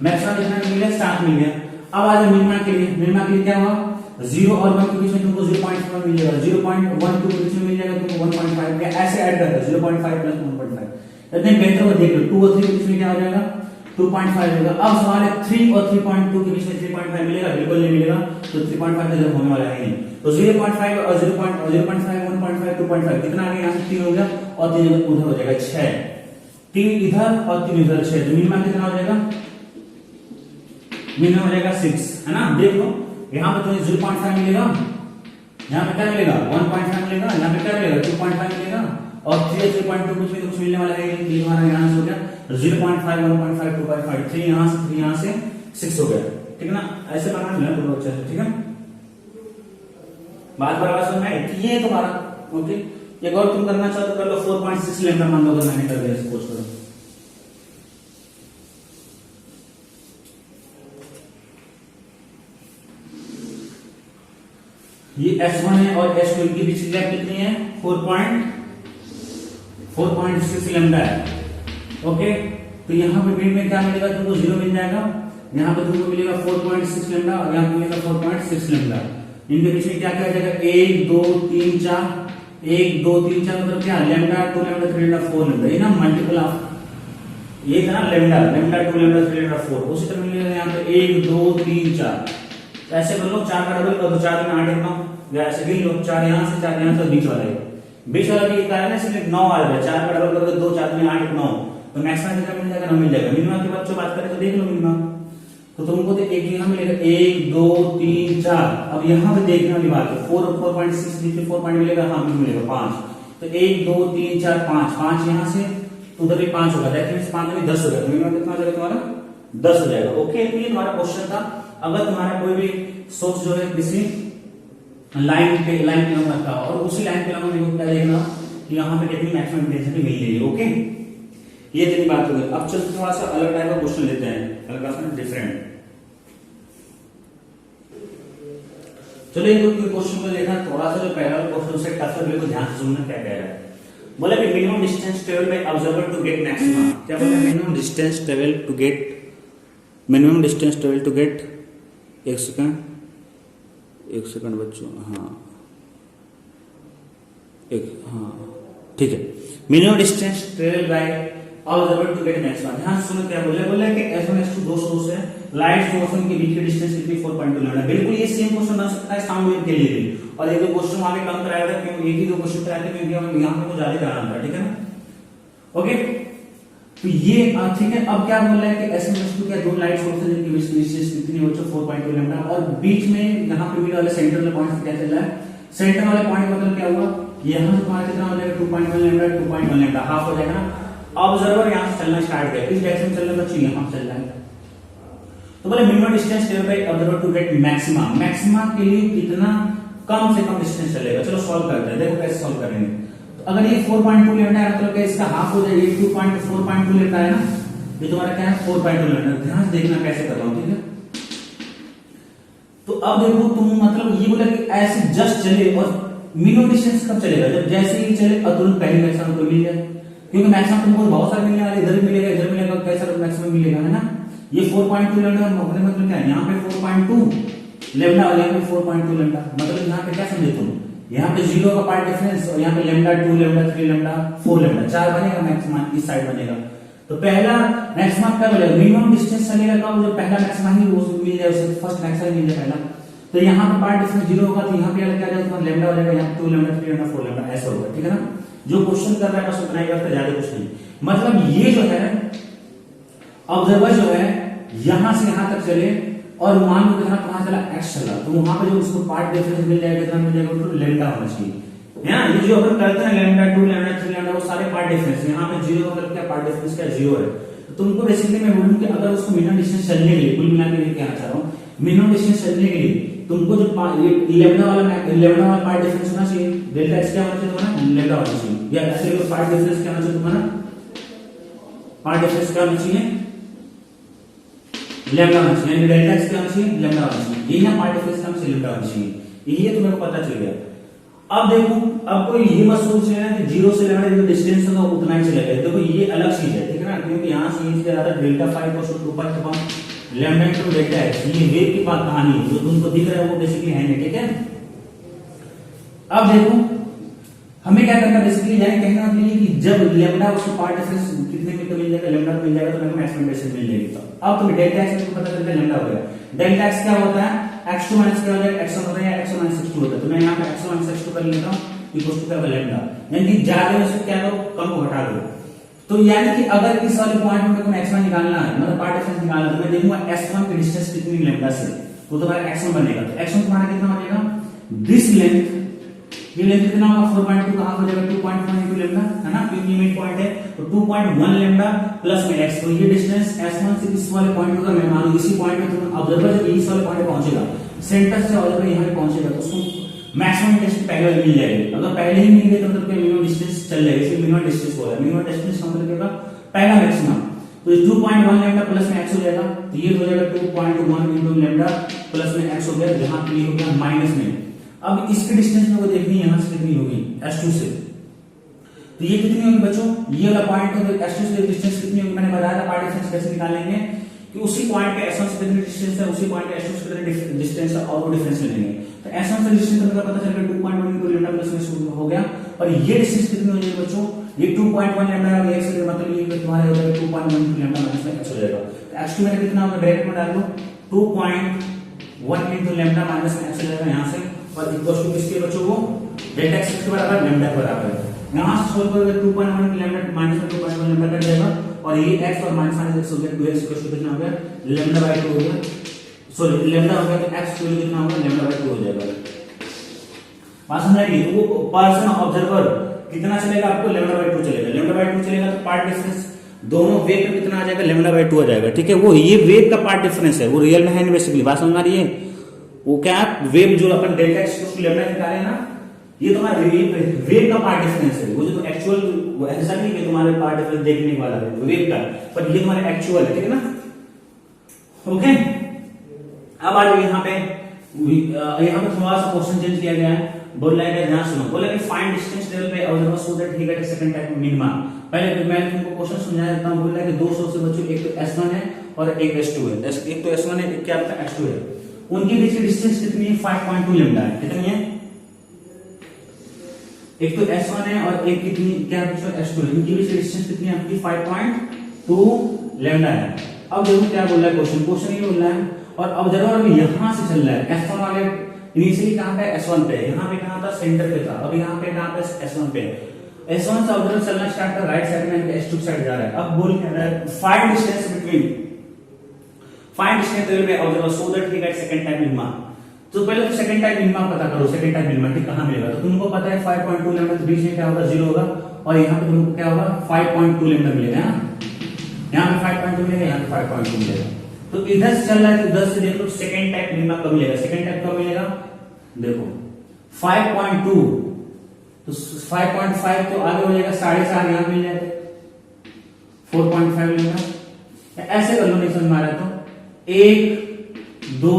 मैक्सिमम कितना मिल गया, 7 मिल गया। अब आ जाओ मिनिमा के लिए, मिनिमा के लिए क्या हुआ, 0 और 1 के बीच में तुमको 0.5 मिल जाएगा, 0.12 के बीच में मिल जाएगा तुमको 1.5 का, ऐसे ऐड करते हैं 0.5 प्लस 1.5। इतने बेहतर हो देख लो, 2 और 3 के बीच में क्या हो जाएगा, 2.5 होगा। अब सवाल है 3 और 3.2 के बीच में 3.5 मिलेगा, बिल्कुल नहीं मिलेगा, तो 3.5 इधर होने वाला है नहीं। तो 0.5 और 0.5 1.5 2.5 कितना आ गया, यहां से 3 हो गया और 3 उधर हो जाएगा 6, 3 इधर और 3 इधर 6, तो मिनिमम कितना हो जाएगा, मिनिमम हो जाएगा 6, है ना। देख लो यहाँ पे तुम्हें 0.5 मिलेगा, यहाँ पे क्या मिलेगा 1.5 मिलेगा, यहाँ पे क्या मिलेगा 2.5 मिलेगा, और 3 3.2 कुछ भी कुछ मिलने वाला है, ये हमारा यहाँ से हो गया 0.5 1.5 2.5, 3 यहाँ से 3 यहाँ से 6 हो गया, ठीक है ना। ऐसे बनाना मिला दोनों अच्छे से, ठीक है। बात बराबर समझ में आई, ये तुम्हारा ओके। एक और तुम करना चाहो तो कर लो, 4.6 लेमडा मान लो, अगर मैंने कर दिया सपोज करो, ये S1 है और S2 के बीच की गैप कितनी है, 4.6 लेमडा है, ओके। तो यहाँ पे बीच में क्या मिलेगा तुमको, 0 मिल जाएगा, यहाँ पे तुमको मिलेगा 4.6 लेमडा और यहाँ पे मिलेगा 4.6 लेमडा। इनके बीच में क्या क्या जाएगा, 1 2 3 4, 1 2 3 4 मतलब क्या, लेमडा 2 लेमडा 3 लेमडा 4 लेमडा, ये ना मल्टीपल ऑफ ये था ना, लेमडा लेमडा 2 लेमडा 3 लेमडा 4। उसी तरह मिलेगा यहाँ पे 1 2 3 4, ऐसे कर लो, 4 का डबल कर दो, 4 में 8 9, या ऐसे गिन लो, 4 यहां से 4 यहां से, बीच वाला है, बीच वाला भी क्या है ना, इसलिए 9 आ रहा है, 4 का डबल कर दो, 2 4 में 8 9, तो मैक्सिमम कितना मिल जाएगा, 9 मिल जाएगा। मिनिमम की बात करें तो देख लो मिनिमम, तो तुमको तो एक यहाँ मिलेगा 1 2 3 4। अब यहाँ पे देखने वाली बात है 4 और 4.6 नीचे 4 पॉइंट मिलेगा, हाँ मिलेगा 5। तो 1 2 3 4 5, 5 यहाँ से तो उधर भी 5 होगा, दैट मींस 5 में 10 हो गया। मिनिमम कितना हो जाएगा तुम्हारा, 10 हो जाएगा। ओके, तो ये तुम्हारा क्वेश्चन था। अगर तुम्हारा कोई भी सोर्स जो है किसी लाइन पे लंबा था और उसी लाइन पे लंबा मेरे क्या देखना कि यहाँ पे कितनी मैक्सिमम इंटेंसिटी मिल रही है। ओके, ये तेरी बात हो गई। अब चलते थोड़ा सा अलग टाइप का क्वेश्चन लेते हैं, अलग डिफरेंट। चलो ये क्वेश्चन को देखना थोड़ा सा, जो पहला क्वेश्चन से टफ है, बिल्कुल ध्यान से सुनना क्या कह रहा है। बोला कि minimum distance travel by observer to get maximum. क्या बोला, minimum distance travel to get एक सेकंड बच्चों, हाँ ठीक है। Minimum distance travel by observer to get maximum. ध्यान सुनो क्या बोला कि S1 S2 दो सोर्स है, लाइट सोर्स उनके बीच की डिस्टेंस कितनी 4.2 लैम्डा। बिल्कुल ये सेम क्वेश्चन बन सकता है साउंड वेव के लिए भी, और एक दो क्वेश्चन वहां पे कम कराया था, क्योंकि एक ही दो क्वेश्चन कराए थे, क्योंकि हम यहां पे कुछ ज्यादा कराना था, ठीक है ना। ओके, तो ये ठीक है। अब क्या बोल रहा है कि S1 S2 क्या दो लाइट सोर्स है जिनकी बीच की डिस्टेंस कितनी हो, 4.2 लैम्डा, और बीच में यहां पे मिड वाले सेंटर वाले पॉइंट से क्या चल रहा है, सेंटर वाले पॉइंट मतलब क्या हुआ, यहां से तुम्हारा कितना हो जाएगा 2.1 लैम्डा, 2.1 लैम्डा हाफ हो जाएगा ना। ऑब्जर्वर यहां से चलना स्टार्ट किया, किस डायरेक्शन में चल रहा है, यहां चल रहा है। तो बोले minimum distance travel by observer to get maximum. Maximum के लिए कितना कम से कम डिस्टेंस चलेगा। चलो सॉल्व करते हैं, देखो कैसे सॉल्व करेंगे। तो अगर ये 4.2 लेता है मतलब क्या इसका हाफ हो जाएगा, 4.2 लेता है ना, ये तुम्हारा क्या है 4.2 लेता है। ध्यान से देखना कैसे कर रहा हूं, ठीक है। तो अब देखो तुम मतलब ये बोला कि ऐसे जस्ट चले, और मिनिमम डिस्टेंस कब चलेगा, जब जैसे ही चले और तुरंत पहले मैक्सिमम को मिल जाए, क्योंकि मैक्सिमम तुमको बहुत सारे मिलने वाले, इधर मिलेगा इधर मिलेगा, कैसा मैक्सिमम मिलेगा, है ना। ये 4.2 लैम्डा मतलब क्या है, यहाँ पे 4.2 लैम्डा और यहाँ पे 4.2 लैम्डा, मतलब यहाँ पे क्या समझे तुम, यहाँ पे 0 का पार्ट डिफरेंस, और यहाँ पे लैम्डा 2 लैम्डा 3 लैम्डा 4 लैम्डा 4 बनेगा मैक्सिमम, इस साइड बनेगा। तो पहला मैक्सिमम क्या बनेगा, मिनिमम डिस्टेंस चलेगा कब, जो पहला मैक्सिमम ही वो मिल जाए उसे, फर्स्ट मैक्सिमम मिल जाए पहला। तो यहाँ पे पार्ट डिफरेंस 0 होगा, तो यहाँ पे क्या जाएगा लैम्डा हो जाएगा, यहाँ 2 लैम्डा 3 लैम्डा 4 लैम्डा ऐसा होगा, ठीक है ना। जो क्वेश्चन कर रहा है बस उतना ही करता, ज्यादा कुछ नहीं। मतलब ये जो है ऑब्जर्वर जो है यहां से यहां तक चले, और मान लो कितना कहां चला, x चला, तो वहां पे जो उसको पार्ट डिफरेंस मिल जाएगा, कितना मिल जाएगा, तो लैम्डा होना चाहिए, है ना। ये जो अपन करते हैं लैम्डा 2 लैम्डा 3 लैम्डा, वो सारे पार्ट डिफरेंस, यहाँ पे 0 मतलब क्या पार्ट डिफरेंस क्या 0 है। तो तुमको बेसिकली मैं बोलूं कि अगर उसको मिनिमम डिस्टेंस चलने के लिए, कुल मिला के लिए कहना चाह रहा हूँ, मिनिमम डिस्टेंस चलने के लिए तुमको जो लैम्डा वाला पार्ट डिफरेंस होना चाहिए, डेल्टा x क्या होना चाहिए तुम्हारा, लैम्डा होना चाहिए, या ऐसे पार्ट डिफरेंस क्या होना चाहिए तुम्हारा, पार्ट डिफरेंस क्या होना चाहिए, लैम्डा होना चाहिए, डेल्टा x क्या होना चाहिए, लैम्डा होना चाहिए। यही ना पार्ट डिफरेंस का मतलब लैम्डा होना चाहिए, यही तुम्हें पता चल गया। अब देखो, अब कोई ये मत सोच लेना कि 0 से लैम्डा जो डिस्टेंस होगा उतना ही चलेगा, देखो ये अलग चीज है, ठीक है ना, क्योंकि यहां से ये चीज आता है डेल्टा 5 को 2 पाई तक लैम्डा इनटू डेल्टा x, ये वेव की बात कहानी है, जो तुमको दिख रहा है वो बेसिकली है नहीं, ठीक है। अब देखो हमें क्या करना, बेसिकली यह कहना मतलब ये कि जब लैम्डा उसका पार्ट डिफरेंस कितने में तो मिल जाएगा, लैम्डा मिल जाएगा, तो मैक्सिमम डिस्टेंस मिल जाएगी। तो अब तुम्हें डेल्टा x को पता चलता है लैम्डा हो गया, डेल्टा x क्या होता है, x2 माइनस क्या हो जाएगा, x1 होता है, या x1 माइनस x2 होता है। तो मैं यहाँ पे x1 माइनस x2 कर लेता हूँ, इक्वल टू क्या होगा लैम्डा, यानी कि ज्यादा में से क्या करो, कम को घटा दो। तो यानी कि अगर इस वाले पॉइंट में मेरे को x1 निकालना है, मतलब पार्ट डिफरेंस निकालना है, तो मैं देखूंगा s1 की डिस्टेंस कितनी लैम्डा से, तो तुम्हारा x1 बनेगा। तो x1 तुम्हारा कितना बनेगा, दिस लेंथ, ये लेंथ कितना होगा 4.2 का हाफ हो जाएगा 2.1 लैम्डा, है ना, क्योंकि मिड पॉइंट है, तो 2.1 लैम्डा प्लस में x, तो ये डिस्टेंस s1 से इस वाले पॉइंट को मैं मानूं इसी पॉइंट पे तुम ऑब्जर्वर जब इस वाले पॉइंट पे पहुंचेगा, सेंटर से ऑब्जर्वर यहां पे पहुंचेगा, तो उसको मैक्सिमम डिस्टेंस पहले वाली मिल जाएगी। अगर पहले ही मिल गई तो मतलब मिनिमम डिस्टेंस चल जाएगी, इसे मिनिमम डिस्टेंस बोला, मिनिमम डिस्टेंस का मतलब क्या पहला मैक्सिमम, तो 2.1 लैम्डा प्लस में x हो जाएगा, तो ये हो जाएगा 2.1 इनटू लैम्डा प्लस में x हो गया, जहां पे हो गया माइनस में। अब इसकी डिस्टेंस में वो देखनी है, यहां से कितनी होगी s2 से, तो ये कितनी होगी बच्चों, ये वाला पॉइंट है, s2 से डिस्टेंस कितनी होगी, मैंने बताया था पार्ट डिफरेंस कैसे निकालेंगे, कि उसी पॉइंट पे s1 से कितनी डिस्टेंस है, उसी पॉइंट पे s2 से कितनी डिस्टेंस है, और वो डिफरेंस लेंगे। तो s1 से डिस्टेंस का पता चल गया 2.1 इनटू लैम्डा प्लस में हो गया, और ये डिस्टेंस कितनी हो जाएगी बच्चों, ये 2.1 लैम्डा और x से मतलब ये तुम्हारा हो जाएगा 2.1 इनटू लैम्डा माइनस में x हो जाएगा। तो x2 में कितना होगा, ब्रैकेट में डाल दो 2.1 इनटू लैम्डा माइनस में x हो जाएगा यहां से, और इक्वल टू किसके बच्चों को, डेल्टा x के बराबर लैम्डा के बराबर है। यहां से सोल्व करोगे 2.1 लैम्डा माइनस में 2.1 लैम्डा कट जाएगा, और ये x और माइनस माइनस x हो गया 2x इक्वल टू कितना हो गया लैम्डा बाय 2 हो गया, सॉरी लैम्डा हो गया तो x इक्वल कितना होगा लैम्डा बाय 2 हो जाएगा। बात समझ आएगी? तो वो पर्सन ऑब्जर्वर कितना चलेगा आपको लैम्डा बाय 2 चलेगा, लैम्डा बाय 2 चलेगा तो पार्ट डिफरेंस दोनों वेव में कितना आ जाएगा लैम्डा बाय 2 आ जाएगा। ठीक है, वो ये वेव का पार्ट डिफरेंस है, वो रियल में है नहीं बेसिकली। बात समझ आ रही है? वो क्या वेव जो अपन डेल्टा एक्स को लैम्डा निकाले ना, ये तुम्हारा वेव का पार्ट डिफरेंस है। वो जो एक्चुअल ऐसा नहीं कि तुम्हारे पार्ट डिफरेंस देखने वाला है वेव का, पर ये तुम्हारा एक्चुअल है। ठीक है ना? ओके, अब आ जाओ यहाँ पे थोड़ा सा क्वेश्चन चेंज किया गया है। बोल रहा है ध्यान सुनो, बोला कि फाइंड डिस्टेंस टेबल पे observer so that he get a second type minima. पहले मैं तुमको क्वेश्चन समझा देता हूं। बोल रहा है कि दो सोर्स से बच्चों एक तो S1 है और एक S2 है। एक तो S1 है, एक क्या आपका S2 है। उनके बीच की डिस्टेंस कितनी है 5.2 लैम्डा है। कितनी है? एक तो S1 है और एक कितनी क्या बच्चों S2 है। इनके बीच की डिस्टेंस कितनी है आपकी 5.2 लैम्डा है। अब देखो क्या बोल रहा है क्वेश्चन ये बोल रहा है और ऑब्जर्वर भी यहां से चल रहा है। S1 वाले इनिशियली कहां पे S1 पे, यहां पे कहां था सेंटर पे था, अब यहां पे कहां पे S1 पे। S1 से ऑब्जर्वर चलना स्टार्ट कर राइट साइड में S2 साइड जा रहा है। अब बोल क्या रहा है फाइंड डिस्टेंस टेबल पे observer so that he get second time minima. तो पहले तो सेकंड टाइम मिनिमा पता करो, सेकंड टाइम मिनिमा ठीक कहां मिलेगा। तो तुमको पता है 5.2 लैम्डा तो बीच में क्या होगा 0 होगा और यहां पे तुमको क्या होगा 5.2 लैम्डा मिलेगा। यहां पे 5.2 मिलेगा, यहां पे 5.2 मिलेगा। तो इधर से चल रहा है तो इधर से देख लो सेकंड टाइप मिनिमा कब मिलेगा। सेकंड टाइप कब मिलेगा देखो 5.2 तो 5.5 तो आगे हो जाएगा 4.5 यहां मिल जाएगा 4.5 मिलेगा। ऐसे कर लो, नहीं समझ में आ रहा तो 1 2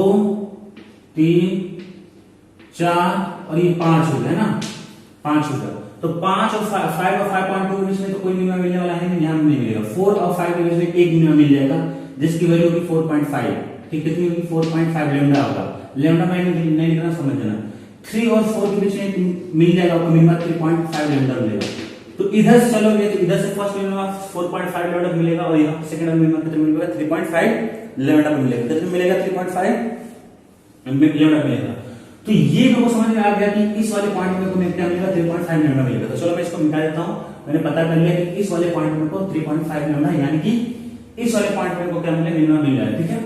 3 4 और ये 5 हो गया ना, 5 हो गया। तो 5 और 5 और 5.2 के बीच में तो कोई मिनिमा मिलने वाला है नहीं, यहां नहीं मिलेगा। 4 और 5 के बीच में एक मिनिमा मिल जाएगा जिसकी वैल्यू होगी 4.5। ठीक, कितनी होगी 4.5 लैम्डा होगा। लैम्डा में नहीं लिखना, समझ जाना। 3 और 4 के बीच में मिल जाएगा आपको मिनिमा 3.5 लैम्डा मिलेगा। तो इधर से चलोगे तो इधर से फर्स्ट मिनिमा 4.5 लैम्डा मिलेगा और यहाँ सेकंड मिनिमा कितना मिलेगा 3.5 लैम्डा मिलेगा। कितना मिलेगा 3.5 लैम्डा मिलेगा। तो ये मेरे को समझ में आ गया कि इस वाले पॉइंट में को क्या मिलेगा 3.5 लैम्डा मिलेगा। तो चलो मैं इसको मिटा देता हूं। मैंने पता कर लिया कि इस वाले पॉइंट में को 3.5 लैम्डा यानी कि इस वाले पॉइंट में को क्या मिलेगा मिनिमा मिल जाएगा। ठीक है,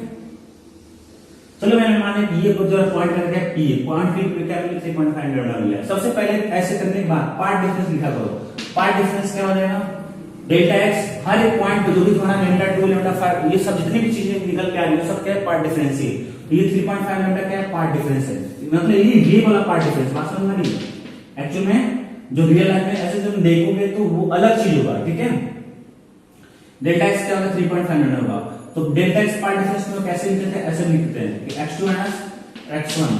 चलो मैंने माने कि ये जो पॉइंट कर दिया P, पॉइंट P पे क्या मिलेगा 3.5 लैम्डा मिलेगा। सबसे पहले ऐसे करने के बाद पार्ट डिफरेंस लिखा करो। पार्ट डिफरेंस क्या हो जाएगा डेल्टा x हर एक पॉइंट पे जो भी तुम्हारा लैम्डा 2 लैम्डा 5 ये सब जितनी भी चीजें निकल के आ रही है सब क्या है पार्ट डिफरेंस ही। तो ये 3.5 लैम्डा क्या है पार्ट डिफरेंस है। मतलब ये वाला पार्ट डिफरेंस बात समझ में आ रही है। एक्चुअल में जो रियल लाइफ में ऐसे तुम देखोगे तो वो अलग चीज होगा। ठीक है, डेल्टा x क्या होगा 3.5 लैम्डा होगा। तो डेल्टा x पार्ट डिफरेंस में कैसे लिखते हैं ऐसे लिखते हैं कि x2 x1।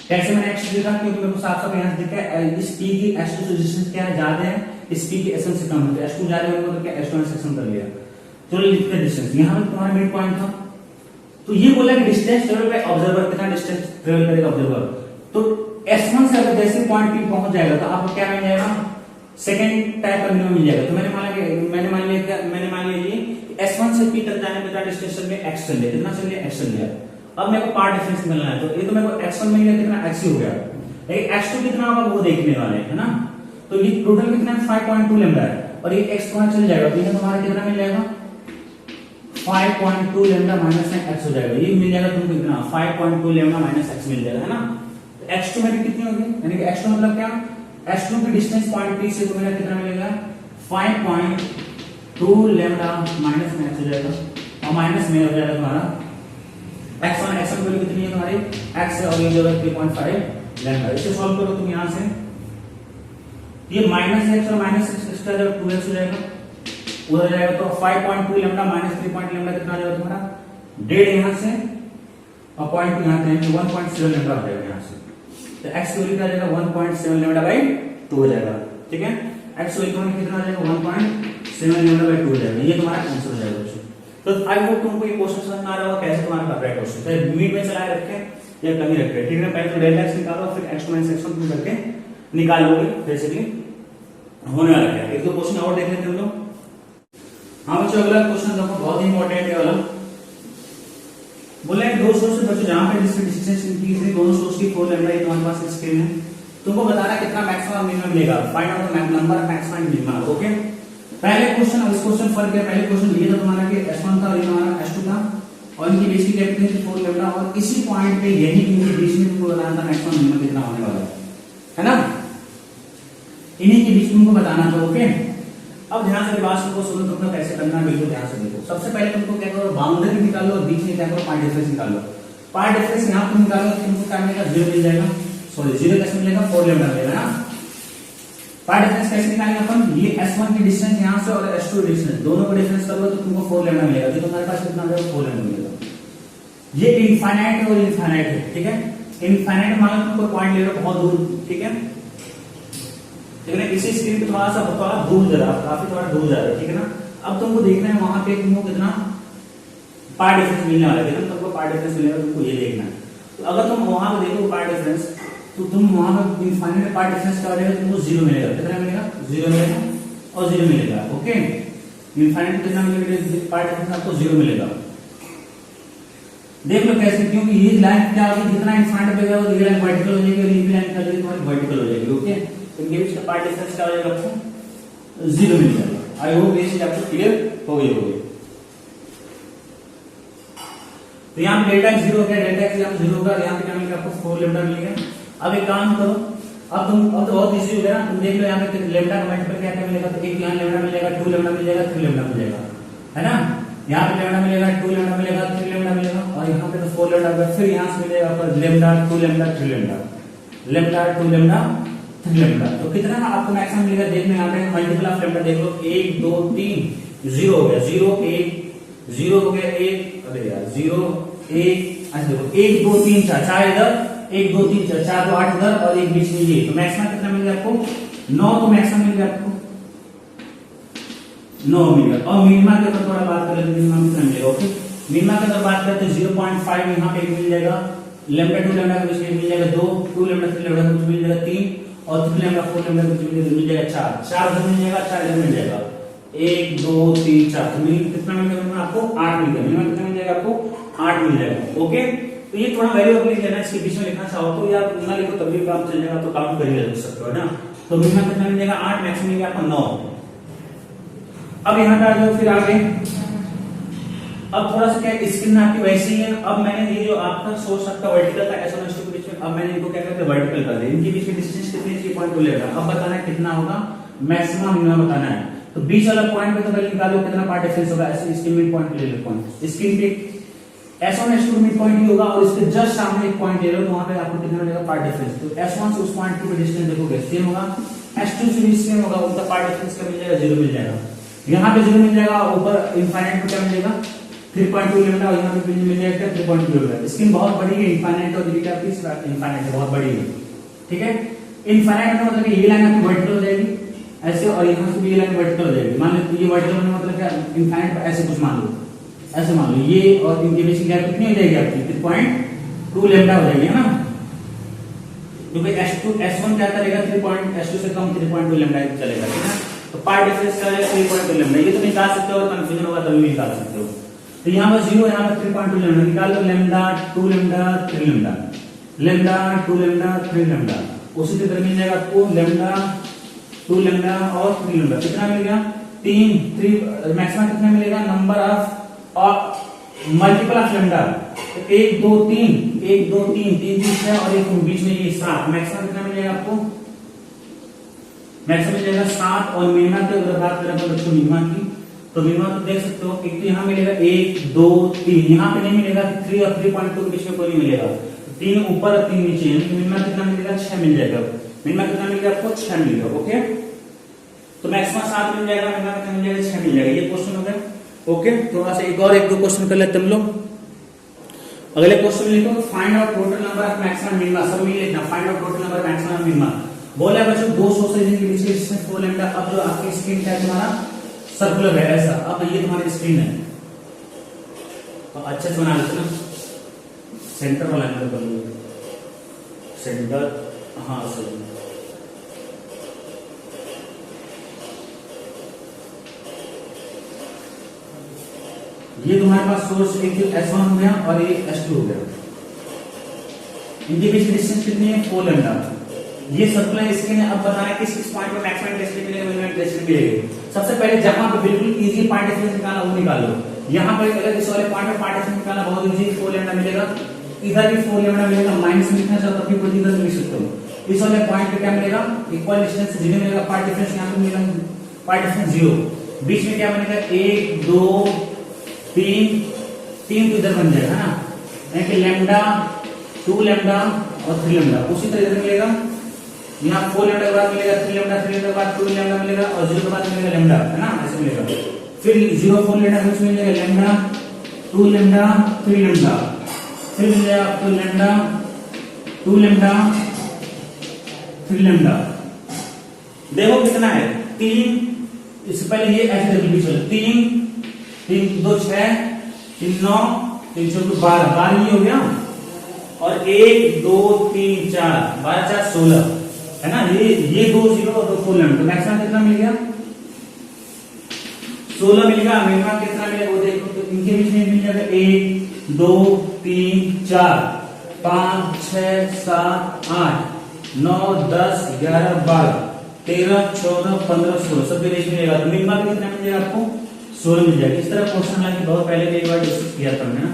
कैसे मैंने x लिखा क्योंकि मेरे को साफ साफ यहां दिखा है इस p की s2 से डिस्टेंस क्या है ज्यादा है, इस p की s1 से कम है। तो s2 ज्यादा होगा तो क्या s1 से कम कर लिया। चलो लिखते हैं डिस्टेंस। यहां पे तुम्हारा मिड पॉइंट था तो ये बोला कि डिस्टेंस ट्रेवल बाय ऑब्जर्वर कितना डिस्टेंस ट्रेवल करेगा ऑब्जर्वर। तो s1 से अगर जैसे पॉइंट p पहुंच जाएगा तो आपको क्या मिल जाएगा सेकंड टाइप का मिनिमा मिल जाएगा। तो मैंने मान लिया S1 से P तक जाने में कितना डिस्टेंस चल गया x चल गया। कितना चल गया x चल गया। अब मेरे को पार्ट डिफरेंस मिलना है तो ये तो मेरे को x1 मिल गया कितना x हो गया, लेकिन x2 कितना होगा वो देखने वाले है ना। तो ये टोटल कितना 5.2 लैम्डा है और ये x वहां चल जाएगा तो ये हमारा कितना मिल जाएगा 5.2 लैम्डा माइनस में x हो जाएगा। ये मिल जाएगा तुमको कितना 5.2 लैम्डा माइनस x मिल जाएगा है ना। तो x2 में भी कितनी होगी यानी कि x2 मतलब क्या S2 की डिस्टेंस पॉइंट P से तुम्हें कितना मिलेगा 5.2 लैम्डा माइनस में x हो जाएगा और माइनस में हो जाएगा तुम्हारा x1 वैल्यू कितनी है तुम्हारी x है और ये जो है 3.5 लैम्डा। इसे सॉल्व करो तुम यहां से ये माइनस x और माइनस x एक्स्ट्रा जब 2x हो जाएगा उधर जाएगा तो 5.2 लैम्डा माइनस 3. लैम्डा कितना आ जाएगा तुम्हारा डेढ़ यहां से और पॉइंट यहां से 1.7 लैम्डा हो जाएगा यहां से। तो x की वैल्यू क्या आ जाएगा 1.7 लैम्डा बाय 2 हो जाएगा। ठीक है, x की वैल्यू कितना आ जाएगा 1.7 लैम्डा बाय 2 हो जाएगा। ये तुम्हारा आंसर हो जाएगा बच्चों। तो आई होप तुमको ये क्वेश्चन समझ में आ रहा होगा कैसे तुम्हारा कर रहा है क्वेश्चन, चाहे मिड में चलाए रखे या कमी रखे। ठीक है, पहले तो डेल्टा x निकालो फिर x2 - x1 तुम करके निकाल लोगे बेसिकली होने वाला है। एक दो क्वेश्चन और देख लेते हैं हम लोग। हाँ बच्चों, अगला क्वेश्चन देखो बहुत ही इंपॉर्टेंट है वाला। बोले दो सोर्स से बच्चों जहां पे डिस्टेंस इंक्रीज है दोनों सोर्स की 4 लैम्डा ये तुम्हारे पास स्क्रीन है। तुमको बताना कितना मैक्सिमम मिनिमम मिलेगा, find out the number of maximum minimum. Okay, पहले क्वेश्चन और इस क्वेश्चन फर्क है। पहले क्वेश्चन ये था तुम्हारा कि S1 था और ये हमारा S2 था और इनके बीच की कैपिटल थी 4 लैम्डा और इसी पॉइंट पे यही इनके बीच में तुमको बताना था मैक्सिमम मिनिमम कितना होने वाला है ना, इन्हीं के बीच में तुमको बताना था। ओके, अब ध्यान से बात को सुनो, तुमको कैसे करना है बिल्कुल ध्यान से देखो। सबसे पहले तुमको क्या करो, बाउंड्री निकालो और बीच में क्या करो, पार्ट डिफरेंस निकालो। पार्ट डिफरेंस यहां पर निकालो तो तुमको क्या मिलेगा, 0 मिल जाएगा। सॉरी 0 कैसे मिलेगा, 4 लैम्डा मिलेगा ना। पार्ट डिफरेंस कैसे निकालेंगे अपन, ये S1 की डिस्टेंस यहां से और S2 की डिस्टेंस दोनों को डिफरेंस करोगे तो तुमको 4 लैम्डा मिलेगा। जो तुम्हारे पास कितना मिलेगा, 4 लैम्डा मिलेगा। ये इनफाइनाइट है और इनफाइनाइट है, ठीक है। इनफाइनाइट मान लो तुमको पॉइंट ले लो बहुत दूर, ठीक है, लेकिन इसी स्क्रीन पे थोड़ा सा दूर जा रहा है, काफी थोड़ा दूर जा रहा है, ठीक है ना। अब तुमको देखना है वहां पे तुमको कितना पार्ट डिफरेंस मिलने वाला है, कितना तुमको पार्ट डिफरेंस मिलेगा, तुमको ये देखना है। तो अगर तुम वहां पे देखो पार्ट डिफरेंस तो तुम वहां पे इनफाइनाइट पार्ट डिफरेंस क्या हो जाएगा, तुमको 0 मिलेगा। कितना मिलेगा, 0 मिलेगा और 0 मिलेगा। ओके, इनफाइनाइट कितना मिलेगा, पार्ट डिफरेंस आपको 0 मिलेगा। देख लो कैसे, क्योंकि ये लाइन क्या होगी, जितना इनफाइनाइट पे जाओगे ये लाइन वर्टिकल हो जाएगी और ये लाइन क्या हो जाएगी, तुम्हारी वर्टिकल हो जाएगी। ओके, तो इनके बीच का पार्ट डिफरेंस क्या हो जाएगा, आपको 0 मिल जाएगा। आई होप ये चीज आपको क्लियर हो गई होगी। तो यहाँ पे डेल्टा x 0 हो गया, डेल्टा x यहाँ 0 होगा, यहाँ पे क्या मिलेगा, आपको 4 लैम्डा मिलेगा। अब एक काम करो, अब तो बहुत इजी हो गया ना। तुम देख लो यहाँ पे लैम्डा का मल्टीपल क्या क्या मिलेगा, तो एक यहाँ लैम्डा मिल जाएगा, 2 लैम्डा मिल जाएगा, 3 लैम्डा मिल जाएगा, है ना। यहाँ पे लैम्डा मिलेगा, 2 लैम्डा मिलेगा, 3 लैम्डा मिलेगा और यहाँ पे तो 4 लैम्डा मिलेगा। फिर यहाँ से मिलेगा आपको lambda 2 lambda 3 lambda, lambda 2 lambda 3 lambda. तो कितना आपको मैक्सिमम मिलेगा, देखने यहाँ पे मल्टीपल ऑफ लैम्डा देख लो, 1 2 3 0 हो गया, 0 1 0 हो गया, 1 अरे यार 0 1 अच्छा देखो 1 2 3 4 4 इधर, 1 2 3 4 4 2 8 इधर और एक बीच में ये, तो मैक्सिमम कितना मिल गया आपको, 9। तो मैक्सिमम मिल गया आपको 9 मिल गया। और मिनिमा के ऊपर थोड़ा बात करें तो मिनिमा कितना मिलेगा। ओके, मिनिमा की अगर बात करें तो 0.5 यहाँ पे मिल जाएगा, लैम्डा 2 लैम्डा के बीच में मिल जाएगा 2, 2 लैम्डा 3 लैम्डा के बीच मिल जाएगा 3 और 3 लैम्डा 4 लैम्डा के बीच मिल जाएगा 4, 4 इधर मिल जाएगा, 4 इधर मिल जाएगा, 1 2 3 4। तो मिनिमम कितना मिल जाएगा आपको, 8 मिल जाएगा। मिनिमम कितना मिल जाएगा आपको, 8 मिल जाएगा। ओके, तो ये थोड़ा वैल्यू अपनी लेना, इसके बीच में लिखना चाहो तो यार ना लिखो तब भी काम चल जाएगा, तो काउंट करिए लिख सकते हो, है ना। तो मिनिमम कितना मिल जाएगा, 8, मैक्सिमम मिल जाएगा आपको 9। अब यहाँ पे आ जाओ, फिर आगे अब थोड़ा सा क्या स्क्रीन आपकी वैसी है। अब मैंने ये जो आपका सोर्स आपका वर्टिकल था S1 S2 के बीच में, अब मैंने इनको क्या करते हैं वर्टिकल कर दिया। इनके बीच की डिस्टेंस कितनी है, 3.2 लेगा। अब बताना है कितना होगा मैक्सिमम मिनिमम बताना है। तो बीच वाला पॉइंट पे तो पहले निकालो कितना पार्ट डिफरेंस होगा, ऐसे इसके मिड पॉइंट ले लो, पॉइंट स्क्रीन पे S1 S2 मिड पॉइंट ही होगा और इसके जस्ट सामने एक पॉइंट ले लो, तो वहां पे आपको कितना मिलेगा पार्ट डिफरेंस। तो S1 से उस पॉइंट की डिस्टेंस देखोगे सेम होगा, S2 से भी सेम होगा, उनका पार्ट डिफरेंस का मिल जाएगा 0 मिल जाएगा। यहाँ पे 0 मिल जाएगा, ऊपर इनफाइनाइट पे क्या मिलेगा 3.2 लैम्डा और यहाँ पे मिल जाएगा 3.2 लैम्डा। स्क्रीन बहुत बड़ी है, इनफाइनाइट और लिमिट आपकी इनफाइनाइट है, बहुत बड़ी है, ठीक है। इनफाइनाइट का मतलब ये लाइन आपकी वर्टिकल हो जाएगी ऐसे और यहाँ से भी ये लाइन वर्टिकल हो जाएगी। मान लो ये वर्टिकल होने मतलब क्या, इनफाइनाइट ऐसे कुछ मान लो, ऐसे मान लो ये और इनके बीच की गैप कितनी हो जाएगी आपकी 3.2 लैम्डा हो जाएगी, है ना। क्योंकि S1 क्या करेगा, 3 S2 से कम 3.2 लैम्डा चलेगा, ठीक है। तो पार्ट डिफरेंस क्या है 3.2 लैम्डा। ये तो निकाल सकते हो, और कंफ्यूजन होगा तभी निकाल सकते हो। तो यहाँ पर 0, यहाँ पर 3.2 लैम्डा निकाल लो, lambda 2 lambda 3 lambda, lambda 2 lambda 3 lambda. उसी तरह मिल जाएगा आपको लैम्डा 2 लैम्डा और 3 लैम्डा। कितना मिल गया 3 मैक्सिमम कितना मिलेगा, नंबर ऑफ और मल्टीपल ऑफ लैम्डा। तो 1 2 3 1 2 3 3 बीच है और एक बीच में ये 7। मैक्सिमम कितना मिलेगा आपको, मैक्सिमम मिल जाएगा 7। और मिनिमा की अगर बात करें तो बच्चों मिनिमा की, तो मिनिमा तो देख सकते हो, एक तो यहाँ मिलेगा 1 2 3, यहाँ पे नहीं मिलेगा 3 और 3.2 के बीच में कोई नहीं मिलेगा, 3 ऊपर और 3 नीचे, मिनिमा कितना मिलेगा 6 मिल जाएगा। मिनिमा कितना मिलेगा आपको 6 मिलेगा। ओके, तो मैक्सिमम 7 मिल जाएगा, मिनिमा कितना मिल जाएगा 6 मिल जाएगा। ये क्वेश्चन हो गया। ओके, थोड़ा सा एक और 1 2 क्वेश्चन कर लेते हम लोग। अगले क्वेश्चन में लिखो find out total number of maximum minima. सब मिल लिखना, find out total number maximum minima. बोला है बच्चों 2 सोर्सेज के बीच की डिस्टेंस 4 लैम्डा। अब जो आपकी स्क्रीन है तुम्हारा सर्कुलर है ऐसा, अब ये तुम्हारी स्क्रीन है तो अच्छे से बना लेते ना, सेंटर वाला एंगल कर लो, सेंटर, हाँ सही। ये तुम्हारे पास सोर्स एक S1 हो गया और एक S2 हो गया। इनके बीच डिस्टेंस कितनी है 4 लैम्डा। ये सर्कुलर स्क्रीन है। अब बताना है किस पॉइंट पे मैक्सिमम इंटेंसिटी मिलेगा, मिनिमम इंटेंसिटी मिलेगी। सबसे पहले जहां पे बिल्कुल इजी पार्ट डिफरेंस निकालना वो निकाल लो। यहाँ पर अगर इस वाले पॉइंट पे पार्ट डिफरेंस निकालना बहुत इजी, 4 लैम्डा मिलेगा, इधर भी 4 लैम्डा मिलेगा, माइनस में लिखना चाहो तब भी कोई दिक्कत नहीं लिख सकते हो। इस वाले पॉइंट पे क्या मिलेगा, इक्वल डिस्टेंस जीरो मिलेगा, पार्ट डिफरेंस यहाँ पे मिलेगा, पार्ट डिफरेंस 0। बीच में क्या बनेगा, 1 2 3 3 तो इधर बन जाएगा ना, यानी कि लैम्डा 2 लैम्डा और 3 लैम्डा। उसी तरह इधर मिलेगा, यहाँ 4 लैम्डा के बाद मिलेगा 3 लैम्डा, 3 लैम्डा के बाद 2 लैम्डा मिलेगा और 0 के बाद मिलेगा लैम्डा, है ना, ऐसे मिलेगा। फिर 0 4 लैम्डा बीच में मिलेगा लैम्डा 2 लैम्डा 3 लैम्डा, फिर मिलेगा आपको लैम्डा 2 लैम्डा 3 लैम्डा। देखो कितना है, 3, इससे पहले ये ऐसे देखो बीच में 3 3 2 6 3 9 3 4 12 12 ये हो गया, और 1 2 3 4 12 4 16 है ना। ये 2 0 और 2 4 लैम्डा, तो मैक्सिमम कितना मिल गया, 16 मिलेगा। मिनिमम कितना मिलेगा वो देखो, तो इनके बीच में मिल जाएगा 1 2 3 4 5 6 7 8 9 10 11 12 13 14 15 16 सब बीच मिलेगा। तो मिनिमम कितना मिल जाएगा आपको, 16 मिल जाएगा। इस तरह क्वेश्चन लाके बहुत पहले भी एक बार डिस्कस किया था हमने,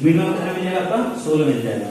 मिनिमम कितना मिल जाएगा आपका, 16 मिल जाएगा।